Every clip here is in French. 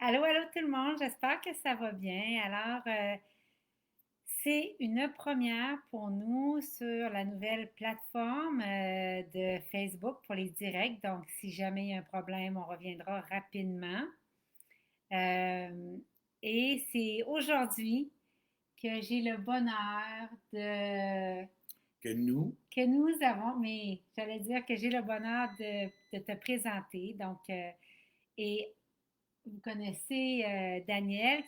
Allô, allô tout le monde, j'espère que ça va bien. C'est une première pour nous sur la nouvelle plateforme de Facebook pour les directs. Donc, si jamais il y a un problème, on reviendra rapidement. Euh, et c'est aujourd'hui que j'ai le bonheur de Que nous, que nous avons, mais j'allais dire que j'ai le bonheur de te présenter. Et vous connaissez Daniel,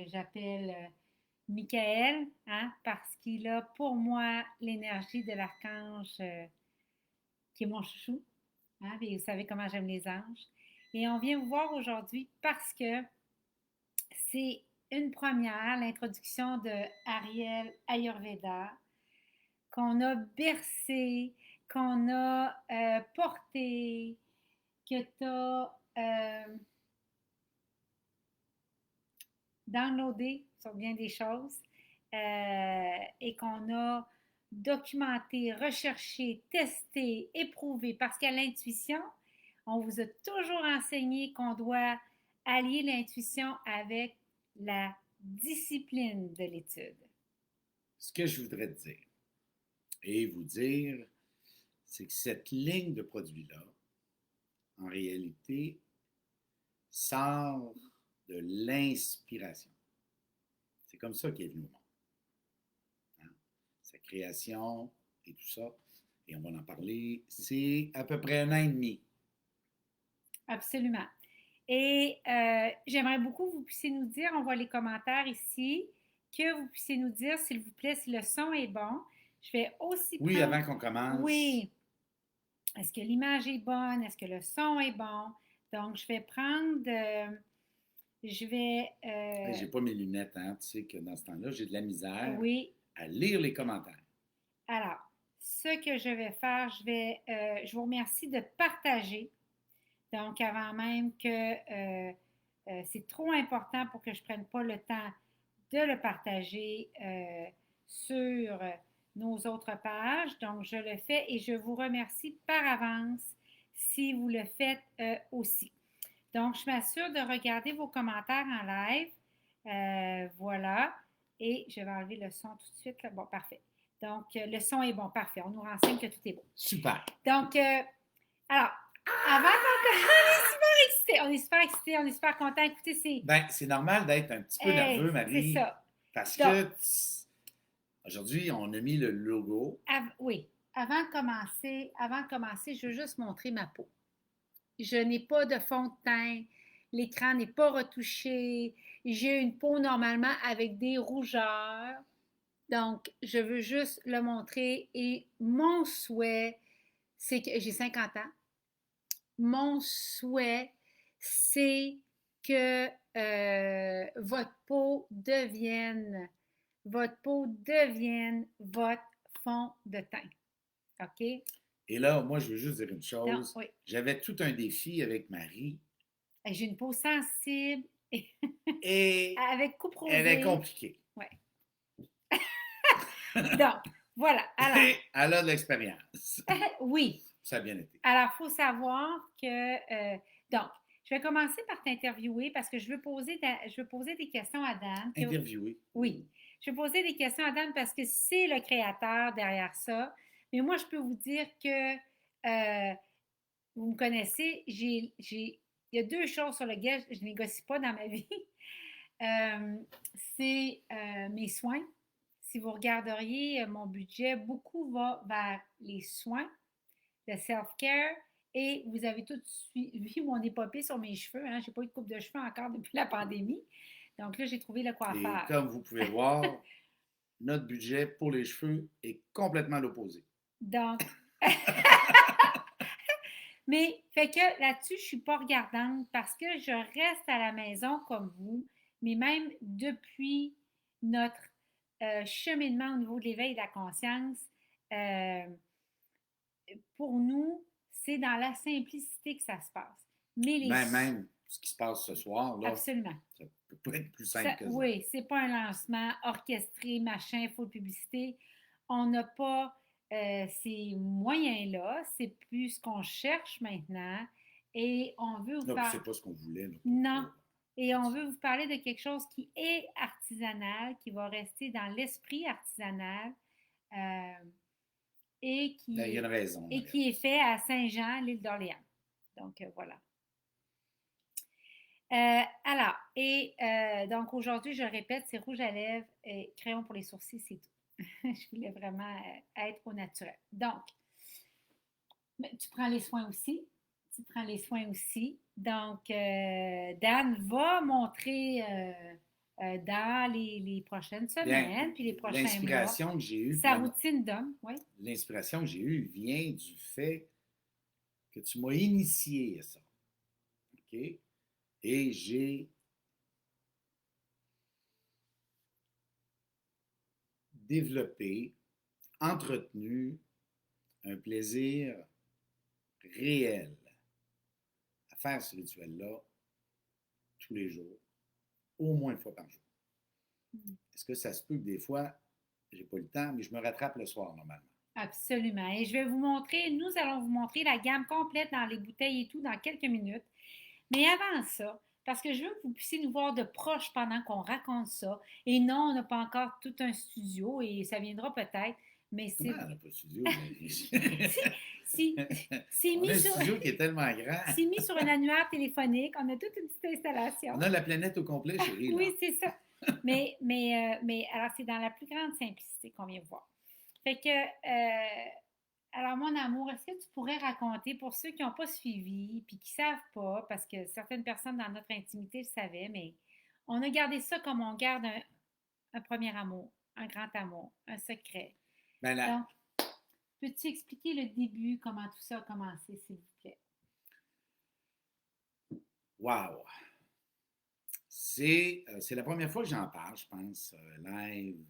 j'appelle Michael, hein, parce qu'il a pour moi l'énergie de l'archange qui est mon chouchou. Hein, et vous savez comment j'aime les anges. Et on vient vous voir aujourd'hui parce que c'est une première, l'introduction de Ariel Ayurveda, qu'on a bercé, qu'on a porté, que tu as downloadé sur bien des choses et qu'on a documenté, recherché, testé, éprouvé, parce qu'à l'intuition, on vous a toujours enseigné qu'on doit allier l'intuition avec la discipline de l'étude. ce que je voudrais te dire et vous dire, c'est que cette ligne de produits-là, en réalité, sort de l'inspiration. C'est comme ça qu'il est venu au monde. Hein? Sa création et tout ça, et on va en parler, c'est à peu près un an et demi. Absolument. Et j'aimerais beaucoup que vous puissiez nous dire, on voit les commentaires ici, que vous puissiez nous dire, s'il vous plaît, si le son est bon. Je vais aussi Oui, prendre, avant qu'on commence, oui, est-ce que l'image est bonne? Est-ce que le son est bon? Donc, je vais, hey, j'ai pas mes lunettes, hein, tu sais que dans ce temps-là, j'ai de la misère oui. à lire les commentaires. Alors, ce que je vais faire, je vous remercie de partager. Donc, avant même c'est trop important pour que je ne prenne pas le temps de le partager sur nos autres pages. Donc, je le fais et je vous remercie par avance si vous le faites aussi. Donc, je m'assure de regarder vos commentaires en live. Voilà. Et je vais enlever le son tout de suite. Là. Bon, parfait. Donc, le son est bon. Parfait. On nous renseigne que tout est bon. Super. Donc, alors, avant qu'on on est super excités, on est super contents. Écoutez, Ben, c'est normal d'être un petit peu nerveux, c'est Marie, ça. parce Donc, que aujourd'hui, on a mis le logo. oui, avant de commencer, je veux juste montrer ma peau. Je n'ai pas de fond de teint, l'écran n'est pas retouché, j'ai une peau normalement avec des rougeurs. Donc, je veux juste le montrer et mon souhait, c'est que j'ai 50 ans. Mon souhait, c'est que votre peau devienne votre fond de teint. OK? Et là, moi, je veux juste dire une Donc, chose. oui. J'avais tout un défi avec Marie J'ai une peau sensible et avec coupe elle est rosée. compliquée. Ouais. Donc, voilà. Alors, Et elle a de l'expérience. oui. Ça a bien été. Alors, il faut savoir que. Donc, je vais commencer par t'interviewer parce que je veux poser des questions à Dan. Interviewé. Oui, je vais poser des questions à Dan parce que c'est le créateur derrière ça. Mais moi, je peux vous dire que vous me connaissez, il y a deux choses sur lesquelles je ne négocie pas dans ma vie. Euh, c'est mes soins. Si vous regarderiez mon budget, beaucoup va vers les soins, le self-care. Et vous avez tout suivi mon épopée sur mes cheveux. Hein. Je n'ai pas eu de coupe de cheveux encore depuis la pandémie. Donc là, j'ai trouvé le Et coiffeur. comme vous pouvez voir, notre budget pour les cheveux est complètement l'opposé. Donc, mais fait que là-dessus, je ne suis pas regardante parce que je reste à la maison comme vous, mais même depuis notre cheminement au niveau de l'éveil de la conscience, euh, pour nous, c'est dans la simplicité que ça se passe. Mais les Même ce qui se passe ce soir, là, absolument. ça peut pas être plus simple que ça. Oui, c'est pas un lancement orchestré, machin, full publicité. On n'a pas ces moyens-là. C'est plus ce qu'on cherche maintenant. Et on veut vous Non, puis faire. c'est pas ce qu'on voulait. Là, Non, pas. Et on veut vous parler de quelque chose qui est artisanal, qui va rester dans l'esprit artisanal euh, et, Ben, il y a une qui, raison et derrière qui est tout ça. fait à Saint-Jean, l'île d'Orléans. Donc, voilà. Donc aujourd'hui, je le répète, c'est rouge à lèvres et crayon pour les sourcils, c'est tout. Je voulais vraiment être au naturel. Donc, mais tu prends les soins aussi. Tu prends les soins aussi. Donc, Dan va montrer dans les prochaines Bien, semaines, puis les prochains mois, l'inspiration que j'ai eue, sa routine d'homme, oui. l'inspiration que j'ai eue vient du fait que tu m'as initié à ça. OK? Et j'ai développé, entretenu un plaisir réel à faire ce rituel-là tous les jours, au moins une fois par jour. Mm. Est-ce que ça se peut que des fois, j'ai pas le temps, mais je me rattrape le soir normalement? Absolument. Et je vais vous montrer, nous allons vous montrer la gamme complète dans les bouteilles et tout dans quelques minutes. Mais avant ça, parce que je veux que vous puissiez nous voir de proche pendant qu'on raconte ça. Et non, on n'a pas encore tout un studio et ça viendra peut-être, mais Comment c'est on n'a pas de studio? si, si, c'est On a mis un sur, studio qui est tellement grand. c'est mis sur un annuaire téléphonique. On a toute une petite installation. On a la planète au complet, chérie, Oui, là. c'est ça. Mais alors, c'est dans la plus grande simplicité qu'on vient voir. Fait que, alors, mon amour, est-ce que tu pourrais raconter pour ceux qui n'ont pas suivi puis qui ne savent pas, parce que certaines personnes dans notre intimité le savaient, mais on a gardé ça comme on garde un premier amour, un grand amour, un secret. Ben là, Donc, peux-tu expliquer le début, comment tout ça a commencé, s'il vous plaît? wow! C'est la première fois que j'en parle, je pense, live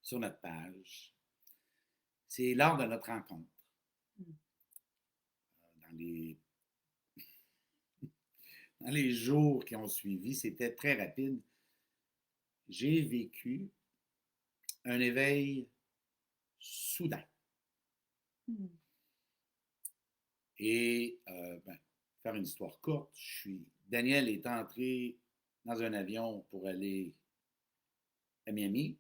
sur notre page. C'est lors de notre rencontre. Mm. Dans dans les jours qui ont suivi, c'était très rapide. J'ai vécu un éveil soudain. Mm. Et, faire une histoire courte, Daniel est entré dans un avion pour aller à Miami.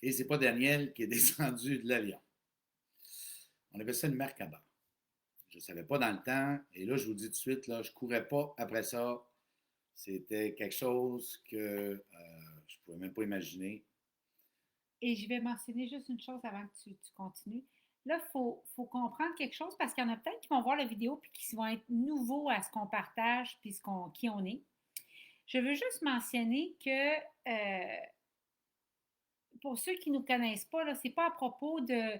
Et c'est pas Daniel qui est descendu de l'avion. On appelle ça une marque à bord. Je ne savais pas dans le temps. Et là, je vous dis tout de suite, là, je ne courais pas après ça. C'était quelque chose que je ne pouvais même pas imaginer. Et je vais mentionner juste une chose avant que tu continues. Là, il faut comprendre quelque chose parce qu'il y en a peut-être qui vont voir la vidéo puis qui vont être nouveaux à ce qu'on partage puis qui on est. Je veux juste mentionner que pour ceux qui ne nous connaissent pas, ce n'est pas à propos de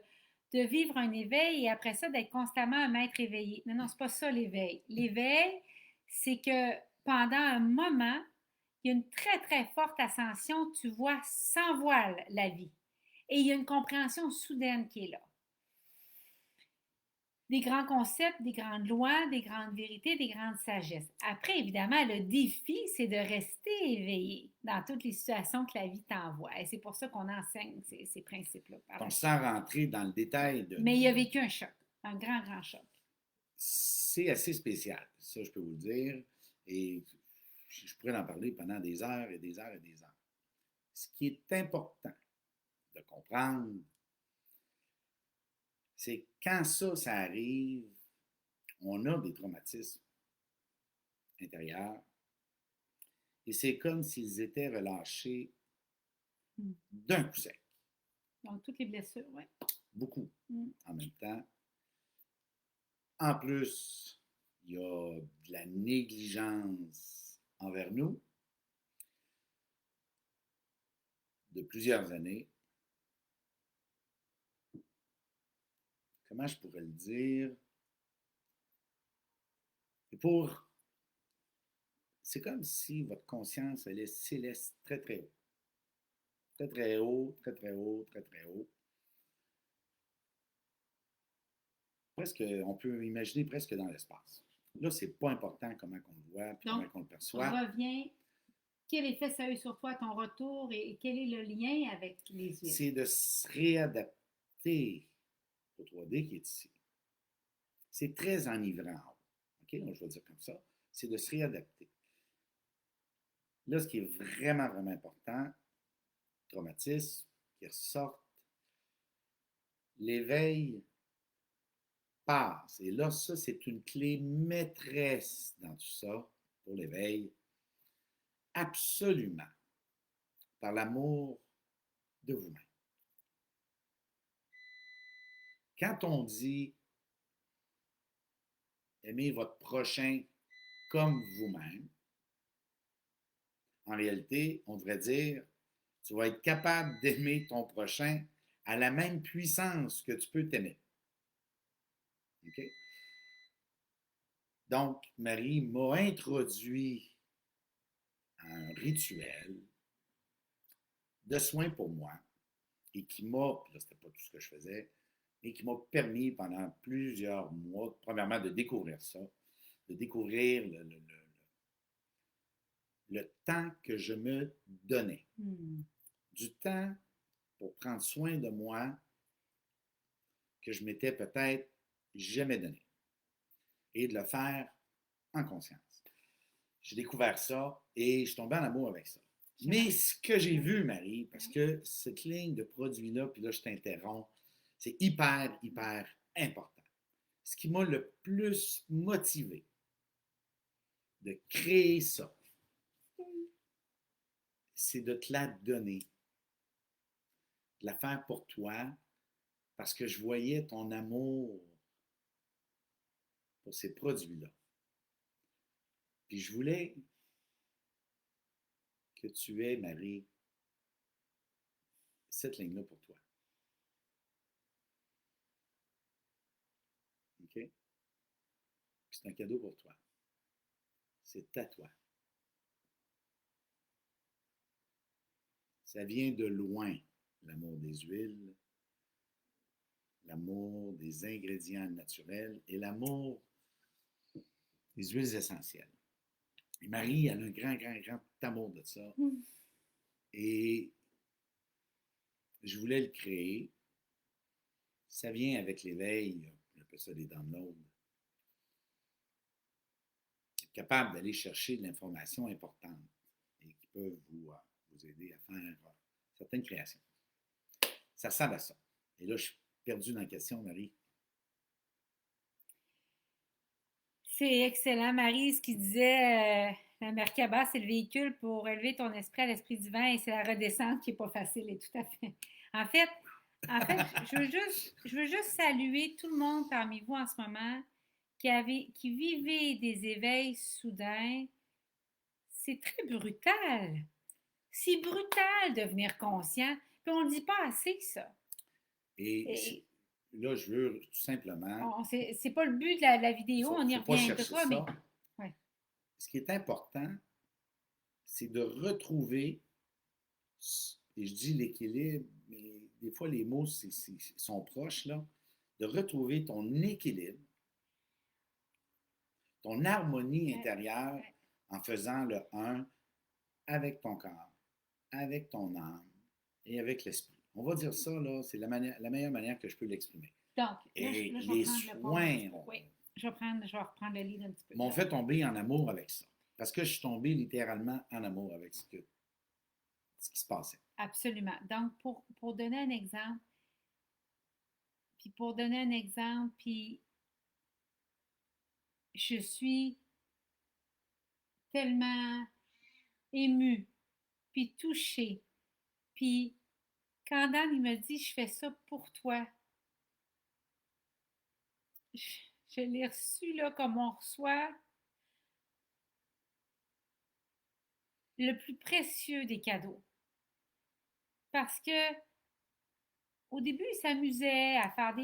vivre un éveil et après ça d'être constamment un maître éveillé. Non, non, c'est pas ça l'éveil. L'éveil, c'est que pendant un moment, il y a une très, très forte ascension, tu vois sans voile la vie. Et il y a une compréhension soudaine qui est là. Des grands concepts, des grandes lois, des grandes vérités, des grandes sagesses. Après, évidemment, le défi, c'est de rester éveillé dans toutes les situations que la vie t'envoie. Et c'est pour ça qu'on enseigne ces principes-là. Donc, sans rentrer dans le détail Mais il a vécu un choc, un grand, grand choc. c'est assez spécial, ça, je peux vous le dire. Et je pourrais en parler pendant des heures et des heures et des heures. Ce qui est important de comprendre, c'est quand ça arrive, on a des traumatismes intérieurs et c'est comme s'ils étaient relâchés Mm. d'un coup sec. Donc, toutes les blessures, oui. Beaucoup Mm. en même temps. En plus, il y a de la négligence envers nous de plusieurs années. Comment je pourrais le dire? Et c'est comme si votre conscience allait s'élève très, très haut. Très, très haut, très, très haut, très, très haut. Presque, on peut imaginer presque dans l'espace. Là, c'est pas important comment on le voit puis Donc, comment on le on perçoit. revient. Quel effet ça a eu sur toi, ton retour, et quel est le lien avec les huiles? C'est de se réadapter au 3D qui est ici. C'est très enivrant. OK? Donc, je vais dire comme ça. c'est de se réadapter. Là, ce qui est vraiment, vraiment important, traumatisme qui ressort, l'éveil passe. Et là, ça, c'est une clé maîtresse dans tout ça, pour l'éveil, absolument, par l'amour de vous-même. Quand on dit aimer votre prochain comme vous-même, en réalité, on devrait dire, tu vas être capable d'aimer ton prochain à la même puissance que tu peux t'aimer. OK? Donc, Marie m'a introduit à un rituel de soins pour moi et qui m'a, là, c'était pas tout ce que je faisais, et qui m'a permis pendant plusieurs mois, premièrement, de découvrir ça, de découvrir le temps que je me donnais. Du temps pour prendre soin de moi que je m'étais peut-être jamais donné. Et de le faire en conscience. J'ai découvert ça et je suis tombé en amour avec ça. Mais ce que j'ai vu, Marie, parce que cette ligne de produits-là, puis là, je t'interromps, c'est hyper, hyper important. Ce qui m'a le plus motivé de créer ça, c'est de te la donner, de la faire pour toi, parce que je voyais ton amour pour ces produits-là. Puis je voulais que tu aies, Marie, cette ligne-là pour toi. OK? Puis c'est un cadeau pour toi. C'est à toi. Ça vient de loin, l'amour des huiles, l'amour des ingrédients naturels et l'amour des huiles essentielles. Et Marie, elle a un grand, grand, grand amour de ça. Et je voulais le créer. Ça vient avec l'éveil, on appelle ça des downloads. Être capable d'aller chercher de l'information importante et qui peuvent vous aider à faire certaines créations. Ça ressemble à ça. Et là, je suis perdu dans la question, Marie. C'est excellent, Marie, ce qu'il disait. La Merkaba, c'est le véhicule pour élever ton esprit à l'esprit divin et c'est la redescente qui n'est pas facile, et tout à fait. En fait, je veux juste saluer tout le monde parmi vous en ce moment qui vivait des éveils soudains. C'est très brutal. C'est brutal de devenir conscient. Puis on ne le dit pas assez, ça. Et là, je veux tout simplement. C'est pas le but de la vidéo, on y revient de toi, mais. Ouais. Ce qui est important, c'est de retrouver, et je dis l'équilibre, mais des fois les mots sont proches, là, de retrouver ton équilibre, ton harmonie intérieure en faisant le un avec ton corps, avec ton âme et avec l'esprit. On va dire ça, là, c'est la meilleure manière que je peux l'exprimer. Donc, et là, les soins, oui, je vais reprendre le livre un petit peu. M'ont fait tomber en amour avec ça. Parce que je suis tombé littéralement en amour avec ce qui se passait. Absolument. Donc, pour donner un exemple, puis je suis tellement émue, puis touchée, puis quand Dan, il me dit, je fais ça pour toi, je l'ai reçu là comme on reçoit le plus précieux des cadeaux. Parce que au début, il s'amusait à faire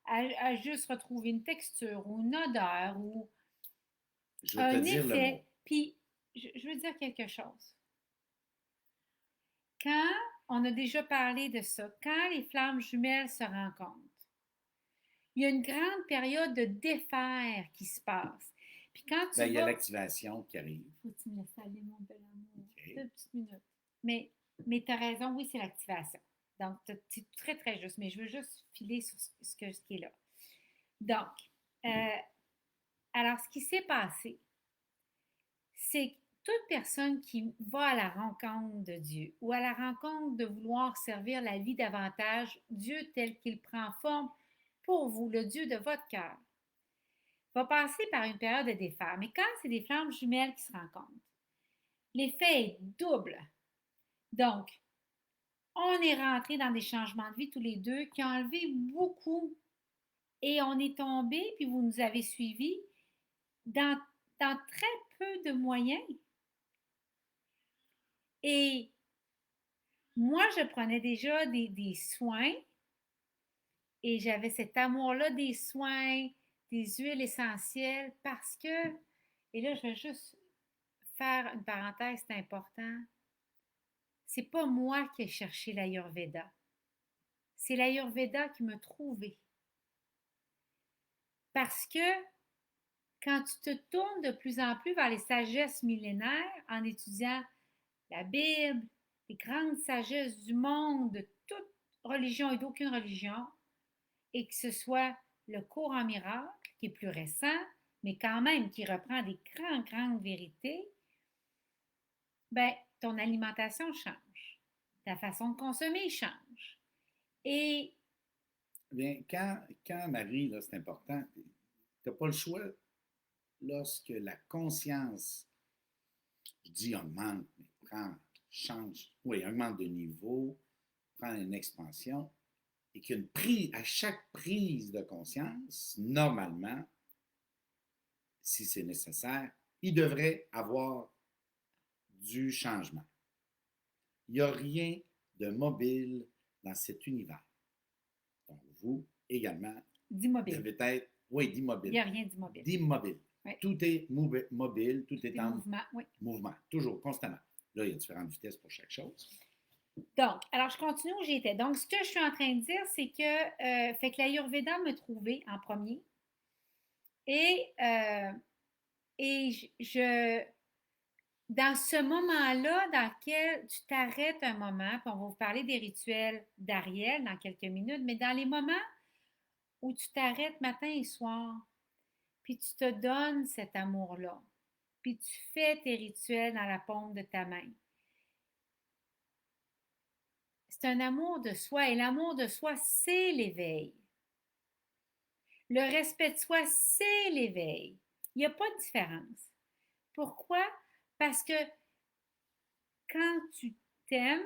à juste retrouver une texture ou une odeur ou un effet. Puis, je veux dire quelque chose. Quand on a déjà parlé de ça, quand les flammes jumelles se rencontrent, il y a une grande période de défaire qui se passe. Puis quand tu il y a l'activation qui arrive. Faut-tu me laisser aller, mon bel amour? Okay. 2 petites minutes. Mais tu as raison, oui, c'est l'activation. Donc, c'est très, très juste. Mais je veux juste filer sur ce qui est là. Donc, Alors, ce qui s'est passé, c'est que toute personne qui va à la rencontre de Dieu ou à la rencontre de vouloir servir la vie davantage, Dieu tel qu'il prend forme pour vous, le Dieu de votre cœur, va passer par une période de déferre. Mais quand c'est des flammes jumelles qui se rencontrent, l'effet est double. Donc, on est rentré dans des changements de vie tous les deux qui ont enlevé beaucoup et on est tombé, puis vous nous avez suivis, dans, dans très peu de moyens. Et moi, je prenais déjà des soins et j'avais cet amour-là des soins, des huiles essentielles parce que, et là, je vais juste faire une parenthèse, c'est important. C'est pas moi qui ai cherché l'Ayurveda. C'est l'Ayurveda qui m'a trouvé. Parce que quand tu te tournes de plus en plus vers les sagesses millénaires en étudiant la Bible, les grandes sagesses du monde, de toute religion et d'aucune religion, et que ce soit le cours en miracle, qui est plus récent, mais quand même qui reprend des grandes vérités, ben, ton alimentation change. Ta façon de consommer change. Et Bien, quand Marie, là, c'est important, tu n'as pas le choix lorsque la conscience, je dis augmente, mais change, oui, augmente de niveau, prend une expansion, et qu'une prise, à chaque prise de conscience, normalement, si c'est nécessaire, il devrait avoir du changement. Il n'y a rien de mobile dans cet univers. Donc, vous également d'immobile. devez être, oui, Il d'immobile. n'y a rien d'immobile. D'immobile. Oui. Tout est mobile, tout est en mouvement, oui. mouvement, toujours, constamment. Là, il y a différentes vitesses pour chaque chose. Donc, alors je continue où j'étais. Donc, ce que je suis en train de dire, c'est que, fait que l'Ayurveda me trouvait en premier. Et, dans ce moment-là, dans lequel tu t'arrêtes un moment, puis on va vous parler des rituels d'Ariel dans quelques minutes, mais dans les moments où tu t'arrêtes matin et soir, puis tu te donnes cet amour-là, puis tu fais tes rituels dans la paume de ta main. C'est un amour de soi, et l'amour de soi, c'est l'éveil. Le respect de soi, c'est l'éveil. Il n'y a pas de différence. Pourquoi? Parce que quand tu t'aimes,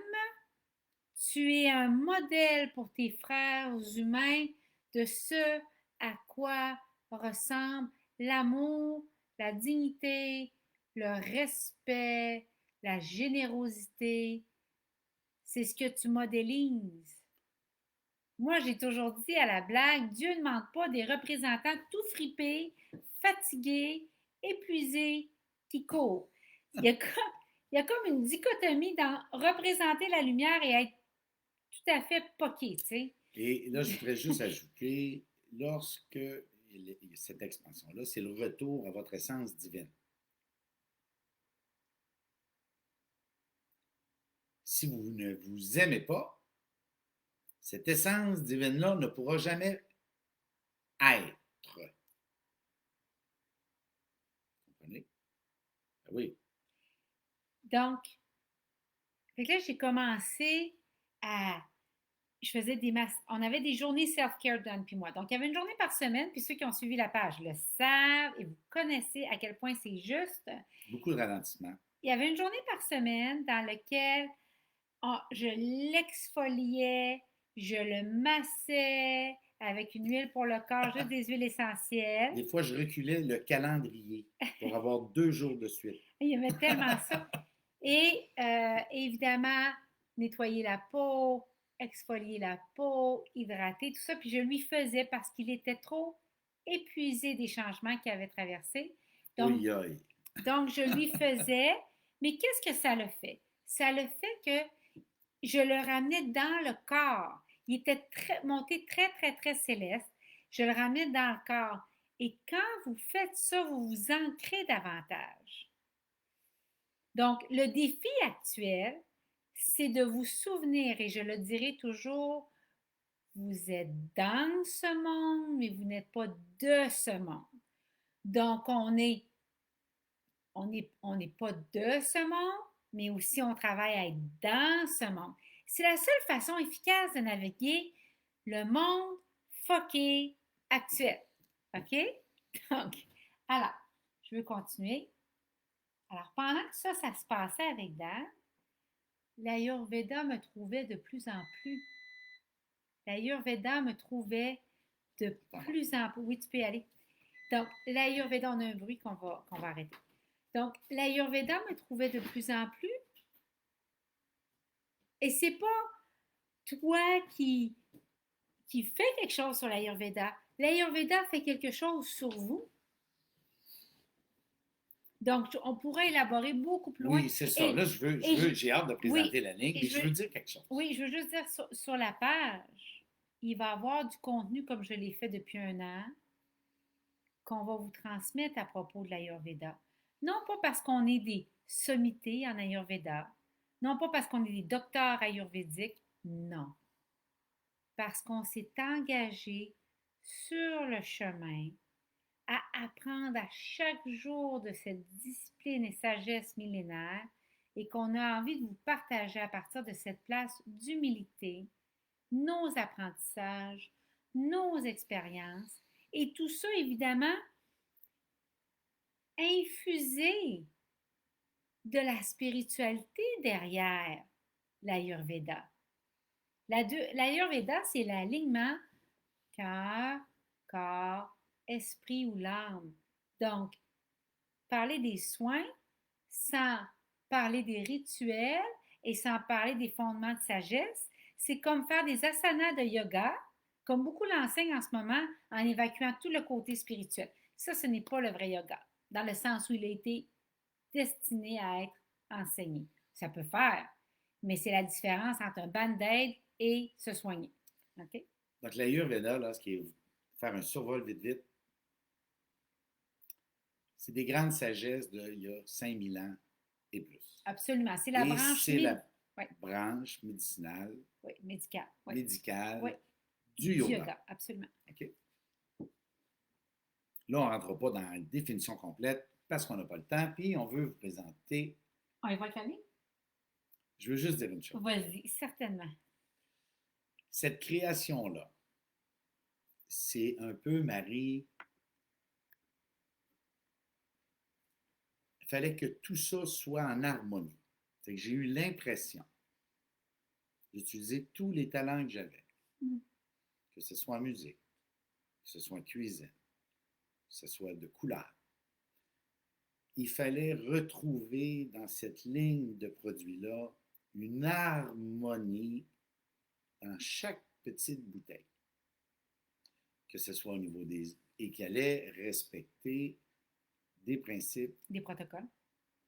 tu es un modèle pour tes frères humains de ce à quoi ressemble l'amour, la dignité, le respect, la générosité. C'est ce que tu modélises. Moi, j'ai toujours dit à la blague, Dieu ne demande pas des représentants tout fripés, fatigués, épuisés, qui courent. Il y a comme une dichotomie dans représenter la lumière et être tout à fait poqué, tu sais. Et là, je voudrais juste ajouter, lorsque cette expansion-là, c'est le retour à votre essence divine. Si vous ne vous aimez pas, cette essence divine-là ne pourra jamais être. Vous comprenez? Ben oui. Donc, fait que là, j'ai commencé à... Je faisais des masses. On avait des journées self-care done, puis moi. Donc, il y avait une journée par semaine, puis ceux qui ont suivi la page le savent et vous connaissez à quel point c'est juste. Beaucoup de ralentissement. Il y avait une journée par semaine dans laquelle je l'exfoliais, je le massais avec une huile pour le corps, juste des huiles essentielles. Des fois, je reculais le calendrier pour avoir 2 jours de suite. Il y avait tellement ça. Et évidemment, nettoyer la peau, exfolier la peau, hydrater, tout ça. Puis je lui faisais parce qu'il était trop épuisé des changements qu'il avait traversés. Donc, donc, je lui faisais. Mais qu'est-ce que ça le fait? Ça le fait que je le ramenais dans le corps. Il était monté très céleste. Je le ramenais dans le corps. Et quand vous faites ça, vous vous ancrez davantage. Donc, le défi actuel, c'est de vous souvenir, et je le dirai toujours, vous êtes dans ce monde, mais vous n'êtes pas de ce monde. Donc, on n'est pas de ce monde, mais aussi on travaille à être dans ce monde. C'est la seule façon efficace de naviguer le monde fucké actuel. OK? Donc, alors, je veux continuer. Alors, pendant que ça se passait avec Dan, l'Ayurveda me trouvait de plus en plus. L'Ayurveda me trouvait de plus en plus. Oui, tu peux y aller. Donc, l'Ayurveda, on a un bruit qu'on va arrêter. Donc, l'Ayurveda me trouvait de plus en plus. Et c'est pas toi qui fait quelque chose sur l'Ayurveda. L'Ayurveda fait quelque chose sur vous. Donc, on pourrait élaborer beaucoup plus loin. Oui, c'est ça. Là, j'ai hâte de présenter oui, la ligne, et mais je veux dire quelque chose. Oui, je veux juste dire, sur la page, il va y avoir du contenu, comme je l'ai fait depuis un an, qu'on va vous transmettre à propos de l'Ayurveda. Non pas parce qu'on est des sommités en Ayurveda, non pas parce qu'on est des docteurs ayurvédiques, non. Parce qu'on s'est engagé sur le chemin à apprendre à chaque jour de cette discipline et sagesse millénaire et qu'on a envie de vous partager à partir de cette place d'humilité nos apprentissages, nos expériences et tout ça évidemment infusé de la spiritualité derrière l'Ayurveda. L'Ayurveda, c'est l'alignement cœur, corps, esprit ou l'âme. Donc, parler des soins sans parler des rituels et sans parler des fondements de sagesse, c'est comme faire des asanas de yoga, comme beaucoup l'enseignent en ce moment, en évacuant tout le côté spirituel. Ça, ce n'est pas le vrai yoga, dans le sens où il a été destiné à être enseigné. Ça peut faire, mais c'est la différence entre un band-aid et se soigner. OK? Donc, l'Ayurveda, là, ce qui est faire un survol vite, vite, c'est des grandes sagesses d'il y a 5000 ans et plus. Absolument. C'est la Et branche c'est la oui. branche médicinale, Oui, médicale. Oui. médicale Oui. du yoga. Absolument. OK. Là, on ne rentre pas dans la définition complète parce qu'on n'a pas le temps, puis on veut vous présenter. On y va le calmer? Je veux juste dire une chose. Vas-y, certainement. Cette création-là, c'est un peu, Marie, il fallait que tout ça soit en harmonie. C'est que j'ai eu l'impression d'utiliser tous les talents que j'avais, que ce soit en musique, que ce soit en cuisine, que ce soit de couleur. Il fallait retrouver dans cette ligne de produits-là une harmonie dans chaque petite bouteille, que ce soit au niveau des... et qu'elle allait respecter des principes des protocoles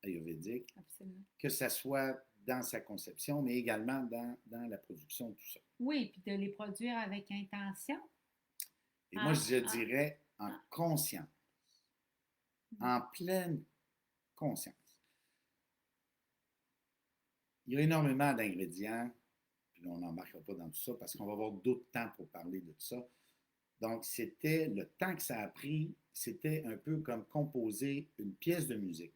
ayurvédiques, absolument, que ce soit dans sa conception, mais également dans la production de tout ça. Oui, puis de les produire avec intention. Et moi, je dirais en conscience, en pleine conscience. Il y a énormément d'ingrédients, puis on n'embarquera pas dans tout ça parce qu'on va avoir d'autres temps pour parler de tout ça. Donc, c'était le temps que ça a pris, c'était un peu comme composer une pièce de musique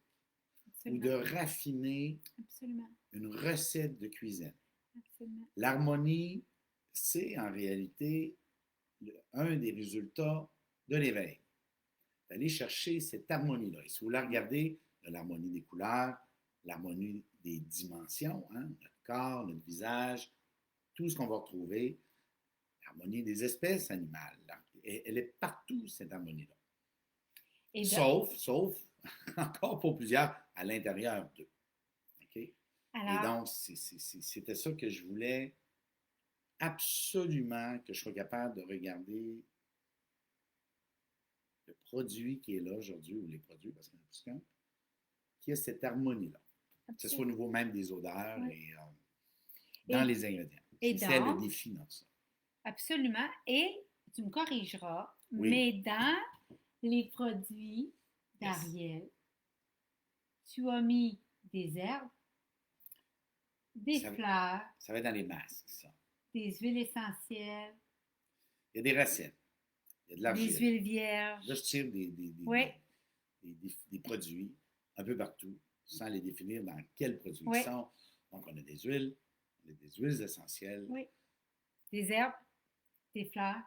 absolument, ou de raffiner absolument, une recette de cuisine. Absolument. L'harmonie, c'est en réalité un des résultats de l'éveil. D'aller chercher cette harmonie-là. Et si vous la regardez, l'harmonie des couleurs, l'harmonie des dimensions, hein, notre corps, notre visage, tout ce qu'on va retrouver, l'harmonie des espèces animales. Elle est partout, cette harmonie-là. Sauf, encore pour plusieurs, à l'intérieur d'eux. Okay? Alors, et donc, c'était ça que je voulais absolument que je sois capable de regarder le produit qui est là aujourd'hui, ou les produits, parce qu'il y en a plus qu'un, qui a cette harmonie-là. Que ce soit au niveau même des odeurs oui, et dans les ingrédients. C'est le défi dans ça. Absolument. Et tu me corrigeras, oui, mais dans les produits d'Ariel, yes, tu as mis des herbes, des fleurs. Ça va être dans les masques, ça. Des huiles essentielles. Il y a des racines. Il y a de l'argile. Des huiles vierges. Là, je tire oui. des produits un peu partout, sans les définir dans quels produits Oui, ils sont. Donc, on a des huiles essentielles. oui. Des herbes, des fleurs.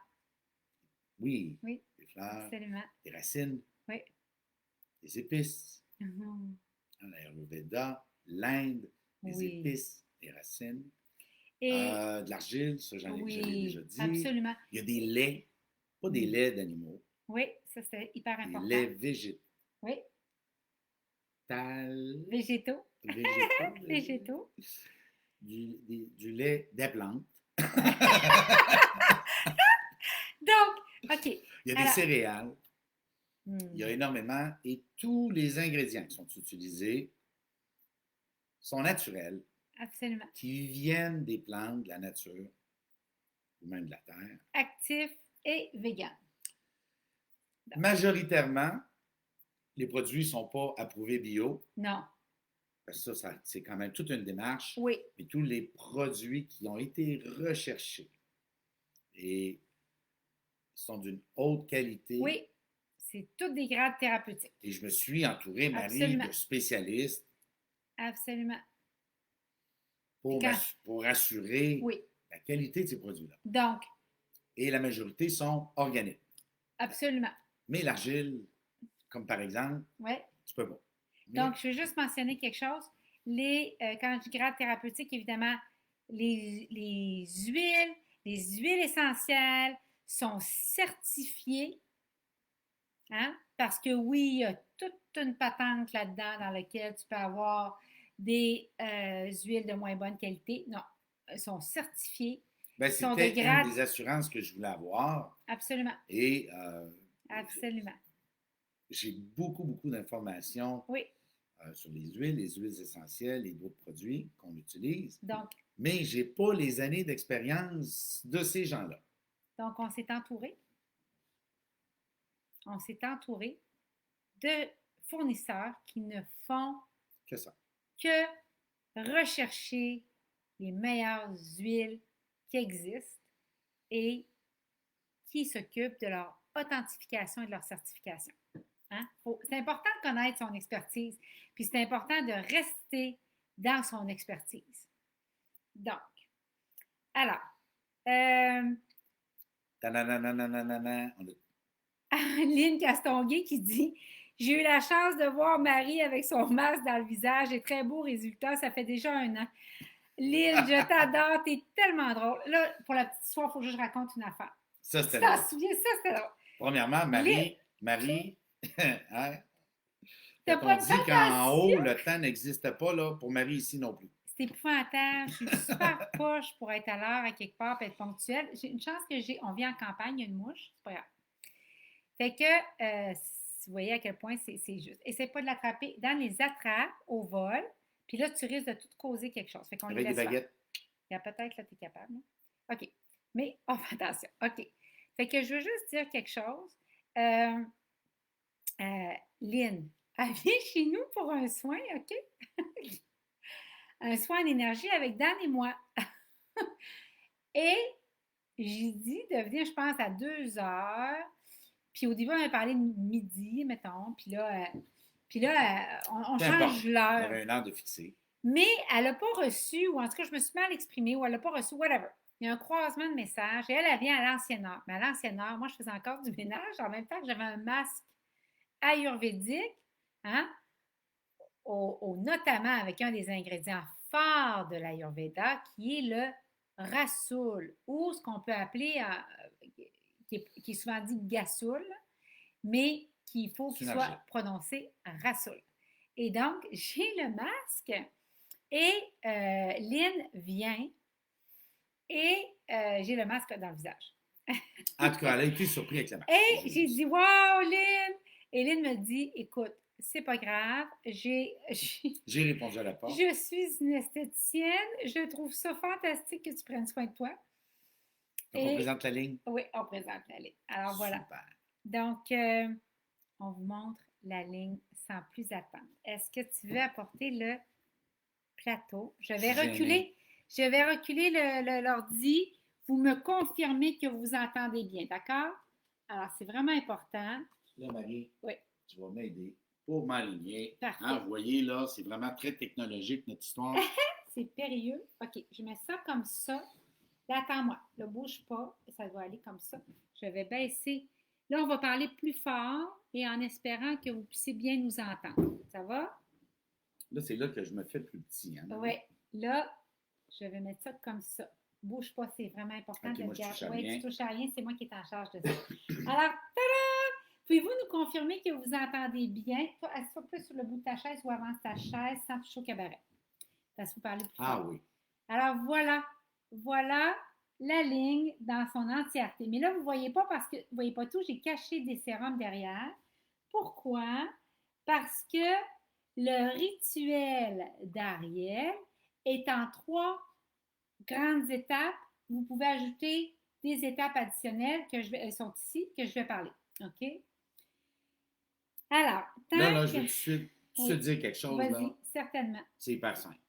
Oui, Oui, des fleurs, absolument. des racines, Oui. des épices, Mhm. l'Ayurveda, l'Inde, des Oui. épices, des racines, Et de l'argile, ça je l'ai déjà oui, dit. absolument. Il y a des laits, pas des Mm. laits d'animaux, Oui, ça c'est hyper des important. laits végétaux, Oui, végétaux, végétaux. végétaux, Végétaux. du lait des plantes. Donc, OK. Il y a des Alors, céréales, il y a hmm, énormément, et tous les ingrédients qui sont utilisés sont naturels, absolument. qui viennent des plantes, de la nature, ou même de la terre. Actif et vegan. Donc, Majoritairement, les produits ne sont pas approuvés bio, non. parce que ça c'est quand même toute une démarche, Oui, mais tous les produits qui ont été recherchés et sont d'une haute qualité, oui. C'est toutes des grades thérapeutiques. et je me suis entouré, Marie, Absolument. de spécialistes Absolument. Puis pour, quand, pour assurer oui. la qualité de ces produits-là. Donc, Et la majorité sont organiques. absolument. Mais l'argile, comme par exemple, Oui. tu peux pas. Donc, Mais je veux juste mentionner quelque chose. Quand je dis grade thérapeutique, évidemment, les huiles essentielles sont certifiées, hein? Parce que oui, il y a toute une patente là-dedans dans laquelle tu peux avoir des huiles de moins bonne qualité. Non, elles sont certifiées, ben, sont de c'était une grade des assurances que je voulais avoir. absolument, Et absolument. j'ai beaucoup, beaucoup d'informations Oui, sur les huiles essentielles et d'autres produits qu'on utilise. donc, Mais je n'ai pas les années d'expérience de ces gens-là. donc on s'est entouré. On s'est entouré de fournisseurs qui ne font Que ça. que rechercher les meilleures huiles qui existent et qui s'occupent de leur authentification et de leur certification. Hein? C'est important de connaître son expertise, puis c'est important de rester dans son expertise. Donc, alors, euh, Ta-na-na-na-na-na-na. Lynn Castonguay qui dit j'ai eu la chance de voir Marie avec son masque dans le visage et très beau résultat, ça fait déjà un an. Lynn, je t'adore, t'es tellement drôle. Là, pour la petite histoire, il faut que je raconte une affaire. Ça, Tu c'était t'en drôle. souviens, ça, c'était drôle. Premièrement, Lynn, Marie, hein, t'as quand on pas de dit qu'en tentation? haut, le temps n'existe pas, là, pour Marie ici non plus. C'est épouvantable. Je suis super poche pour être à l'heure à quelque part et être ponctuelle. J'ai une chance que on vit en campagne, il y a une mouche, c'est pas grave. Fait que, vous voyez à quel point c'est juste. Essaye pas de l'attraper. Dans les attrapes au vol, puis là, tu risques de tout causer quelque chose. Fait qu'on les Avec des laisse faire. baguettes. Il y a peut-être, là, tu es capable. Non? OK. Mais on fait attention. OK. Fait que je veux juste dire quelque chose. Euh, Lynn, elle vient chez nous pour un soin, OK? Un soin en énergie avec Dan et moi. Et j'ai dit de venir, je pense, à 2 heures. Puis au début, on a parlé de midi, mettons. Puis là, on Peu importe. change On l'heure. avait une heure de fixer. Mais elle n'a pas reçu, ou en tout cas, je me suis mal exprimée, ou elle n'a pas reçu, whatever. Il y a un croisement de messages et elle vient à l'ancienne heure. Mais à l'ancienne heure, moi, je faisais encore du ménage en même temps que j'avais un masque ayurvédique, hein, notamment avec un des ingrédients forts de l'ayurveda qui est le rasoul, ou ce qu'on peut appeler, qui est souvent dit gasoul, mais qu'il faut qu'il soit prononcé rasoul. Et donc, j'ai le masque et Lynn vient et j'ai le masque dans le visage. En tout cas, elle a été surprise avec la masque. Et j'ai dit, wow, Lynn! Et Lynn me dit, écoute, c'est pas grave, j'ai répondu à la porte. Je suis une esthéticienne, je trouve ça fantastique que tu prennes soin de toi. Donc, on présente la ligne? Oui, on présente la ligne. Alors voilà. Super. Donc, on vous montre la ligne sans plus attendre. Est-ce que tu veux apporter le plateau? Je vais reculer l'ordi. Vous me confirmez que vous entendez bien, d'accord? Alors, c'est vraiment important. Là, Marie, oui. tu vas m'aider. pour m'aligner. Parfait. Hein, vous voyez, là, c'est vraiment très technologique, notre histoire. C'est périlleux. OK, je mets ça comme ça. Là, attends-moi. Ne bouge pas. Ça doit aller comme ça. Je vais baisser. Là, on va parler plus fort et en espérant que vous puissiez bien nous entendre. Ça va? Là, c'est là que je me fais plus petit. Hein, Oui. Là, je vais mettre ça comme ça. Bouge pas, c'est vraiment important OK, de moi, je touche à Oui, rien. tu touches à rien, c'est moi qui est en charge de ça. Alors, tada! Pouvez-vous nous confirmer que vous entendez bien? Toi, assis-toi plus sur le bout de ta chaise ou avance ta chaise sans toucher au cabaret. Parce que vous parlez plus Ah fort. oui. Alors, voilà la ligne dans son entièreté. Mais là, vous ne voyez pas parce que vous ne voyez pas tout. J'ai caché des sérums derrière. Pourquoi? Parce que le rituel d'Ariel est en 3 grandes étapes. Vous pouvez ajouter des étapes additionnelles elles sont ici, que je vais parler. OK? Alors, Là, je que... vais tout de suite dire quelque chose. Vas-y, certainement. C'est hyper simple.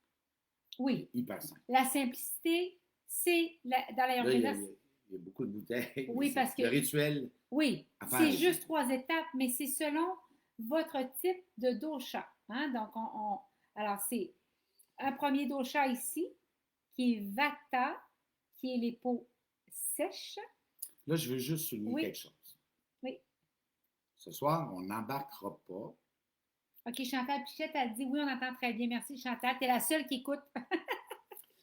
Oui. Hyper simple. La simplicité, c'est dans l'Ayurveda. Là, il y a beaucoup de bouteilles. Oui, parce que. Le rituel. Oui, c'est juste 3 étapes, mais c'est selon votre type de dosha. Hein? Donc, alors, c'est un premier dosha ici, qui est Vata, qui est les peaux sèches. Là, je veux juste souligner quelque chose. Oui. Ce soir, on n'embarquera pas. OK, Chantal Pichette, elle dit oui, on entend très bien. Merci, Chantal. Tu es la seule qui écoute.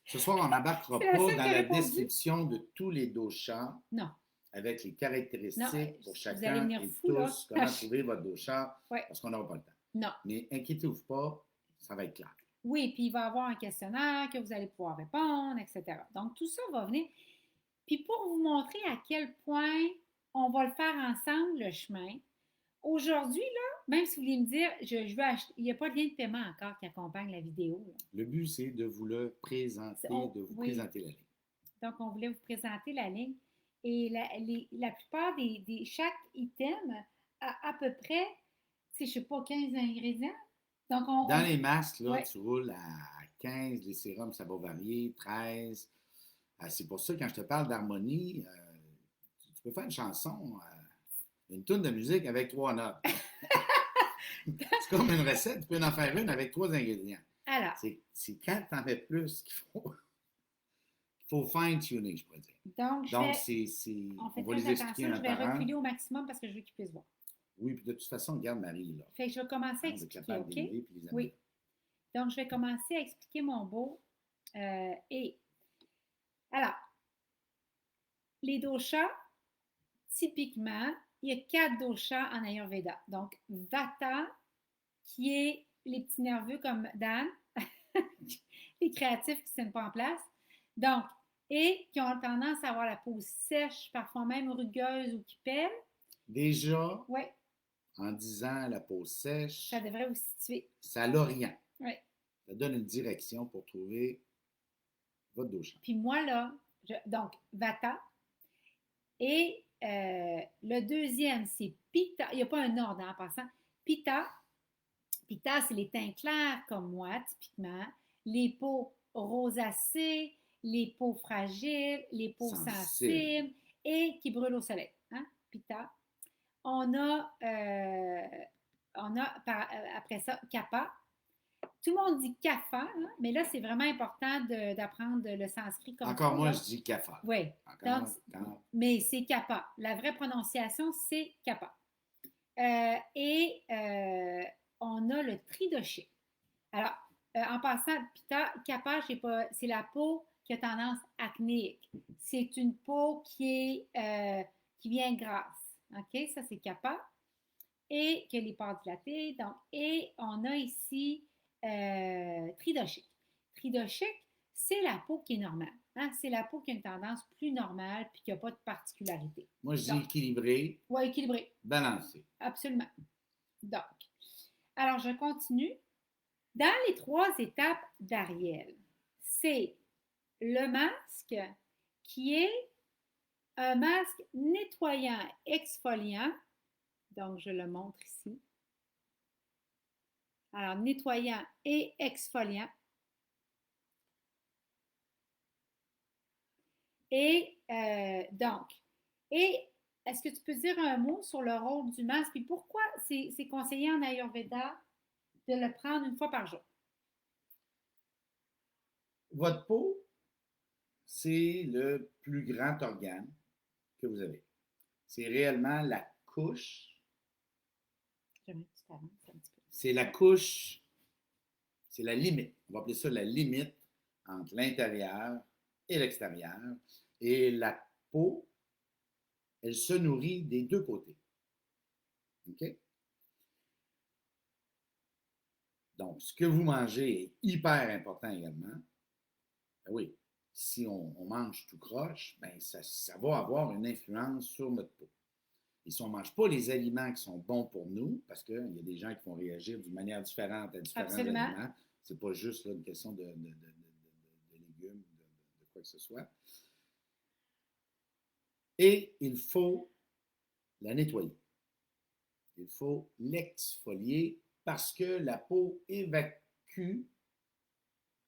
Ce soir, on n'embarquera pas dans la description de tous les doshas. Non. Avec les caractéristiques pour chacun et fou, tous, comment trouver votre dosha, parce qu'on n'aura pas le temps. Non. Mais inquiétez-vous pas, ça va être clair. Oui, puis il va y avoir un questionnaire que vous allez pouvoir répondre, etc. Donc, tout ça va venir. Puis pour vous montrer à quel point on va le faire ensemble, le chemin, aujourd'hui, là, même si vous voulez me dire, je veux acheter, il n'y a pas de lien de paiement encore qui accompagne la vidéo. Là. Le but, c'est de vous le présenter, de vous présenter la ligne. Donc, on voulait vous présenter la ligne. Et la plupart chaque item a à peu près, je ne sais pas, 15 ingrédients. Donc, dans les masques, là, tu roules à 15, les sérums, ça va varier, 13. C'est pour ça, quand je te parle d'harmonie, tu peux faire une chanson, une toune de musique avec 3 notes. C'est comme une recette, tu peux en faire une avec 3 ingrédients. Alors. C'est quand tu en fais plus qu'il faut fine-tuner, je pourrais dire. Donc, on va les expliquer un je vais reculer au maximum parce que je veux qu'ils puissent voir. Oui, puis de toute façon, regarde Marie, là. Fait que je vais commencer à expliquer, OK? Oui. Donc, je vais commencer à expliquer mon beau. Alors, les doshas, typiquement, il y a 4 doshas en Ayurveda. Donc, Vata, qui est les petits nerveux comme Dan, les créatifs qui ne tiennent pas en place. Donc, et qui ont tendance à avoir la peau sèche, parfois même rugueuse ou qui pèle. Déjà, en disant la peau sèche, ça devrait vous situer. Ça l'oriente. Oui. Ça donne une direction pour trouver votre dosha. Puis moi, là, donc, Vata. Et le deuxième, c'est Pitta. Il n'y a pas un ordre en passant. Pitta. Pitta, c'est les teints clairs comme moi, typiquement. Les peaux rosacées, les peaux fragiles, les peaux sensibles et qui brûlent au soleil. Hein? Pitta. On a après ça Kapha. Tout le monde dit Kapha, hein? Mais là, c'est vraiment important d'apprendre le sanskrit comme ça. Encore moi, je dis Kapha. Oui. Mais c'est Kapha. La vraie prononciation, c'est Kapha. On a le Tridoshik. Alors, en passant, Kapha, c'est la peau qui a tendance acnéique. C'est une peau qui vient grasse. OK? Ça, c'est Kapha. Et que les pores dilatées. Donc, et on a ici Tridoshik. Tridoshik, c'est la peau qui est normale. Hein? C'est la peau qui a une tendance plus normale puis qui n'a pas de particularité. Moi, je dis équilibré. Oui, équilibré. Balancé. Absolument. Donc, alors, je continue. Dans les 3 étapes d'Ariel, c'est le masque qui est un masque nettoyant, exfoliant. Donc, je le montre ici. Alors, nettoyant et exfoliant. Et est-ce que tu peux dire un mot sur le rôle du masque? Puis pourquoi c'est conseillé en Ayurveda de le prendre une fois par jour? Votre peau, c'est le plus grand organe que vous avez. C'est réellement la couche, J'aimerais que tu t'avances un petit peu. c'est la couche, c'est la limite. On va appeler ça la limite entre l'intérieur et l'extérieur. Et la peau, elle se nourrit des deux côtés. OK? Donc, ce que vous mangez est hyper important également. Ben oui, si on mange tout croche, ben ça va avoir une influence sur notre peau. Et si on ne mange pas les aliments qui sont bons pour nous, parce qu'il y a des gens qui vont réagir d'une manière différente à différents Absolument. aliments, c'est pas juste là, une question de légumes, de quoi que ce soit. Et il faut la nettoyer. Il faut l'exfolier parce que la peau évacue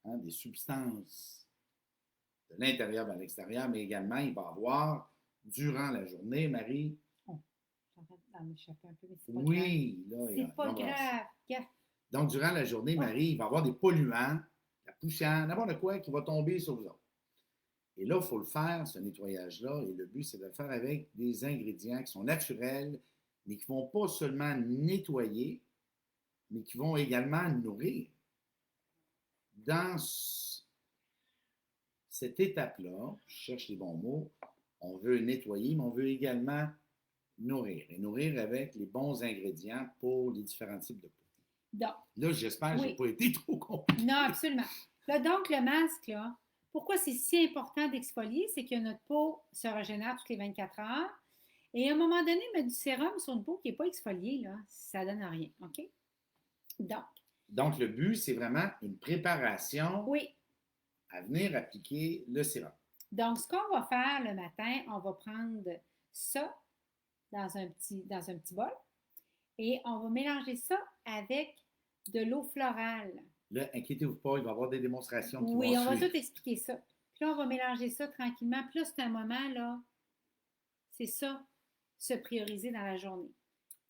des substances de l'intérieur vers l'extérieur, mais également, il va avoir, durant la journée, Marie. Oh, je suis en train d'en échapper un peu, mais c'est pas grave. Oui, là, C'est pas grave. Gaffe. Donc, durant la journée, Marie, il va y avoir des polluants, la poussière, n'importe quoi qui va tomber sur vous autres. Et là, il faut le faire, ce nettoyage-là, et le but, c'est de le faire avec des ingrédients qui sont naturels, mais qui ne vont pas seulement nettoyer, mais qui vont également nourrir. Dans cette étape-là, je cherche les bons mots, on veut nettoyer, mais on veut également nourrir. Et nourrir avec les bons ingrédients pour les différents types de peau. Donc, là, j'espère que je n'ai pas été trop compliqué. Non, absolument. Là, donc, le masque, là, pourquoi c'est si important d'exfolier? C'est que notre peau se régénère toutes les 24 heures. Et à un moment donné, mettre du sérum sur une peau qui n'est pas exfoliée, là, ça ne donne rien. OK? Donc, le but, c'est vraiment une préparation oui. à venir appliquer le sérum. Donc, ce qu'on va faire le matin, on va prendre ça dans un petit bol et on va mélanger ça avec de l'eau florale. Là, inquiétez-vous pas, il va y avoir des démonstrations qui vont Oui, on va suivre. tout expliquer ça. Puis là, on va mélanger ça tranquillement. Puis là, c'est un moment, là, c'est ça, se prioriser dans la journée.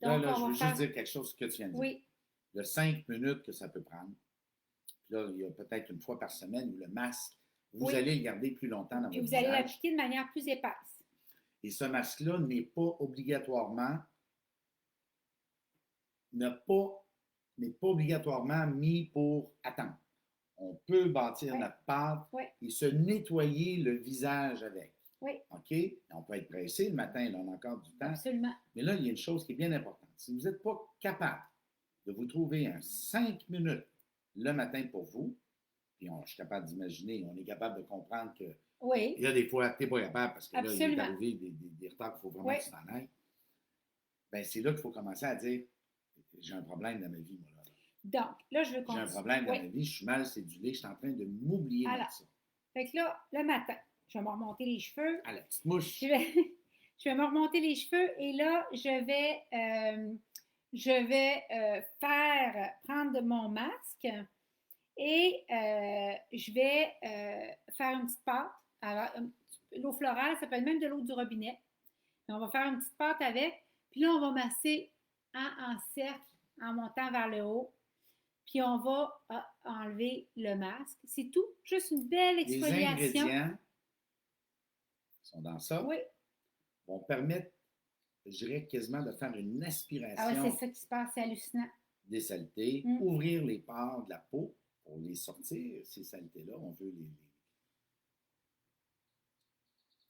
Donc, là, je veux juste dire quelque chose que tu viens de dire. Oui. Le 5 minutes que ça peut prendre. Puis là, il y a peut-être une fois par semaine où le masque, vous allez le garder plus longtemps dans votre visage. Puis vous allez l'appliquer de manière plus épaisse. Et ce masque-là n'est pas obligatoirement mis pour attendre. On peut bâtir notre pâte et se nettoyer le visage avec. Oui. OK? On peut être pressé le matin, là, on a encore du temps. Absolument. Mais là, il y a une chose qui est bien importante. Si vous n'êtes pas capable de vous trouver un 5 minutes le matin pour vous, puis je suis capable d'imaginer, on est capable de comprendre que il y a des fois, tu n'es pas capable parce que là, il est arrivé des retards qu'il faut vraiment que tu t'en ailles. Bien, c'est là qu'il faut commencer à dire j'ai un problème dans ma vie, moi. Là. Donc, là, je veux continuer. J'ai un problème dans ma vie, je suis mal cédulé, je suis en train de m'oublier de ça. Fait que là, le matin, je vais me remonter les cheveux. À la petite mouche. Je vais me remonter les cheveux et là, je vais prendre mon masque et je vais faire une petite pâte. Alors, l'eau florale, ça peut être même de l'eau du robinet. Mais on va faire une petite pâte avec. Puis là, on va masser en cercle en montant vers le haut. Puis on va enlever le masque. C'est tout. Juste une belle exfoliation. Les ingrédients qui sont dans ça vont permettre, je dirais, quasiment de faire une aspiration. Ah ouais, c'est ça qui se passe, c'est hallucinant. Des saletés, ouvrir les pores de la peau pour les sortir, ces saletés-là. On veut les...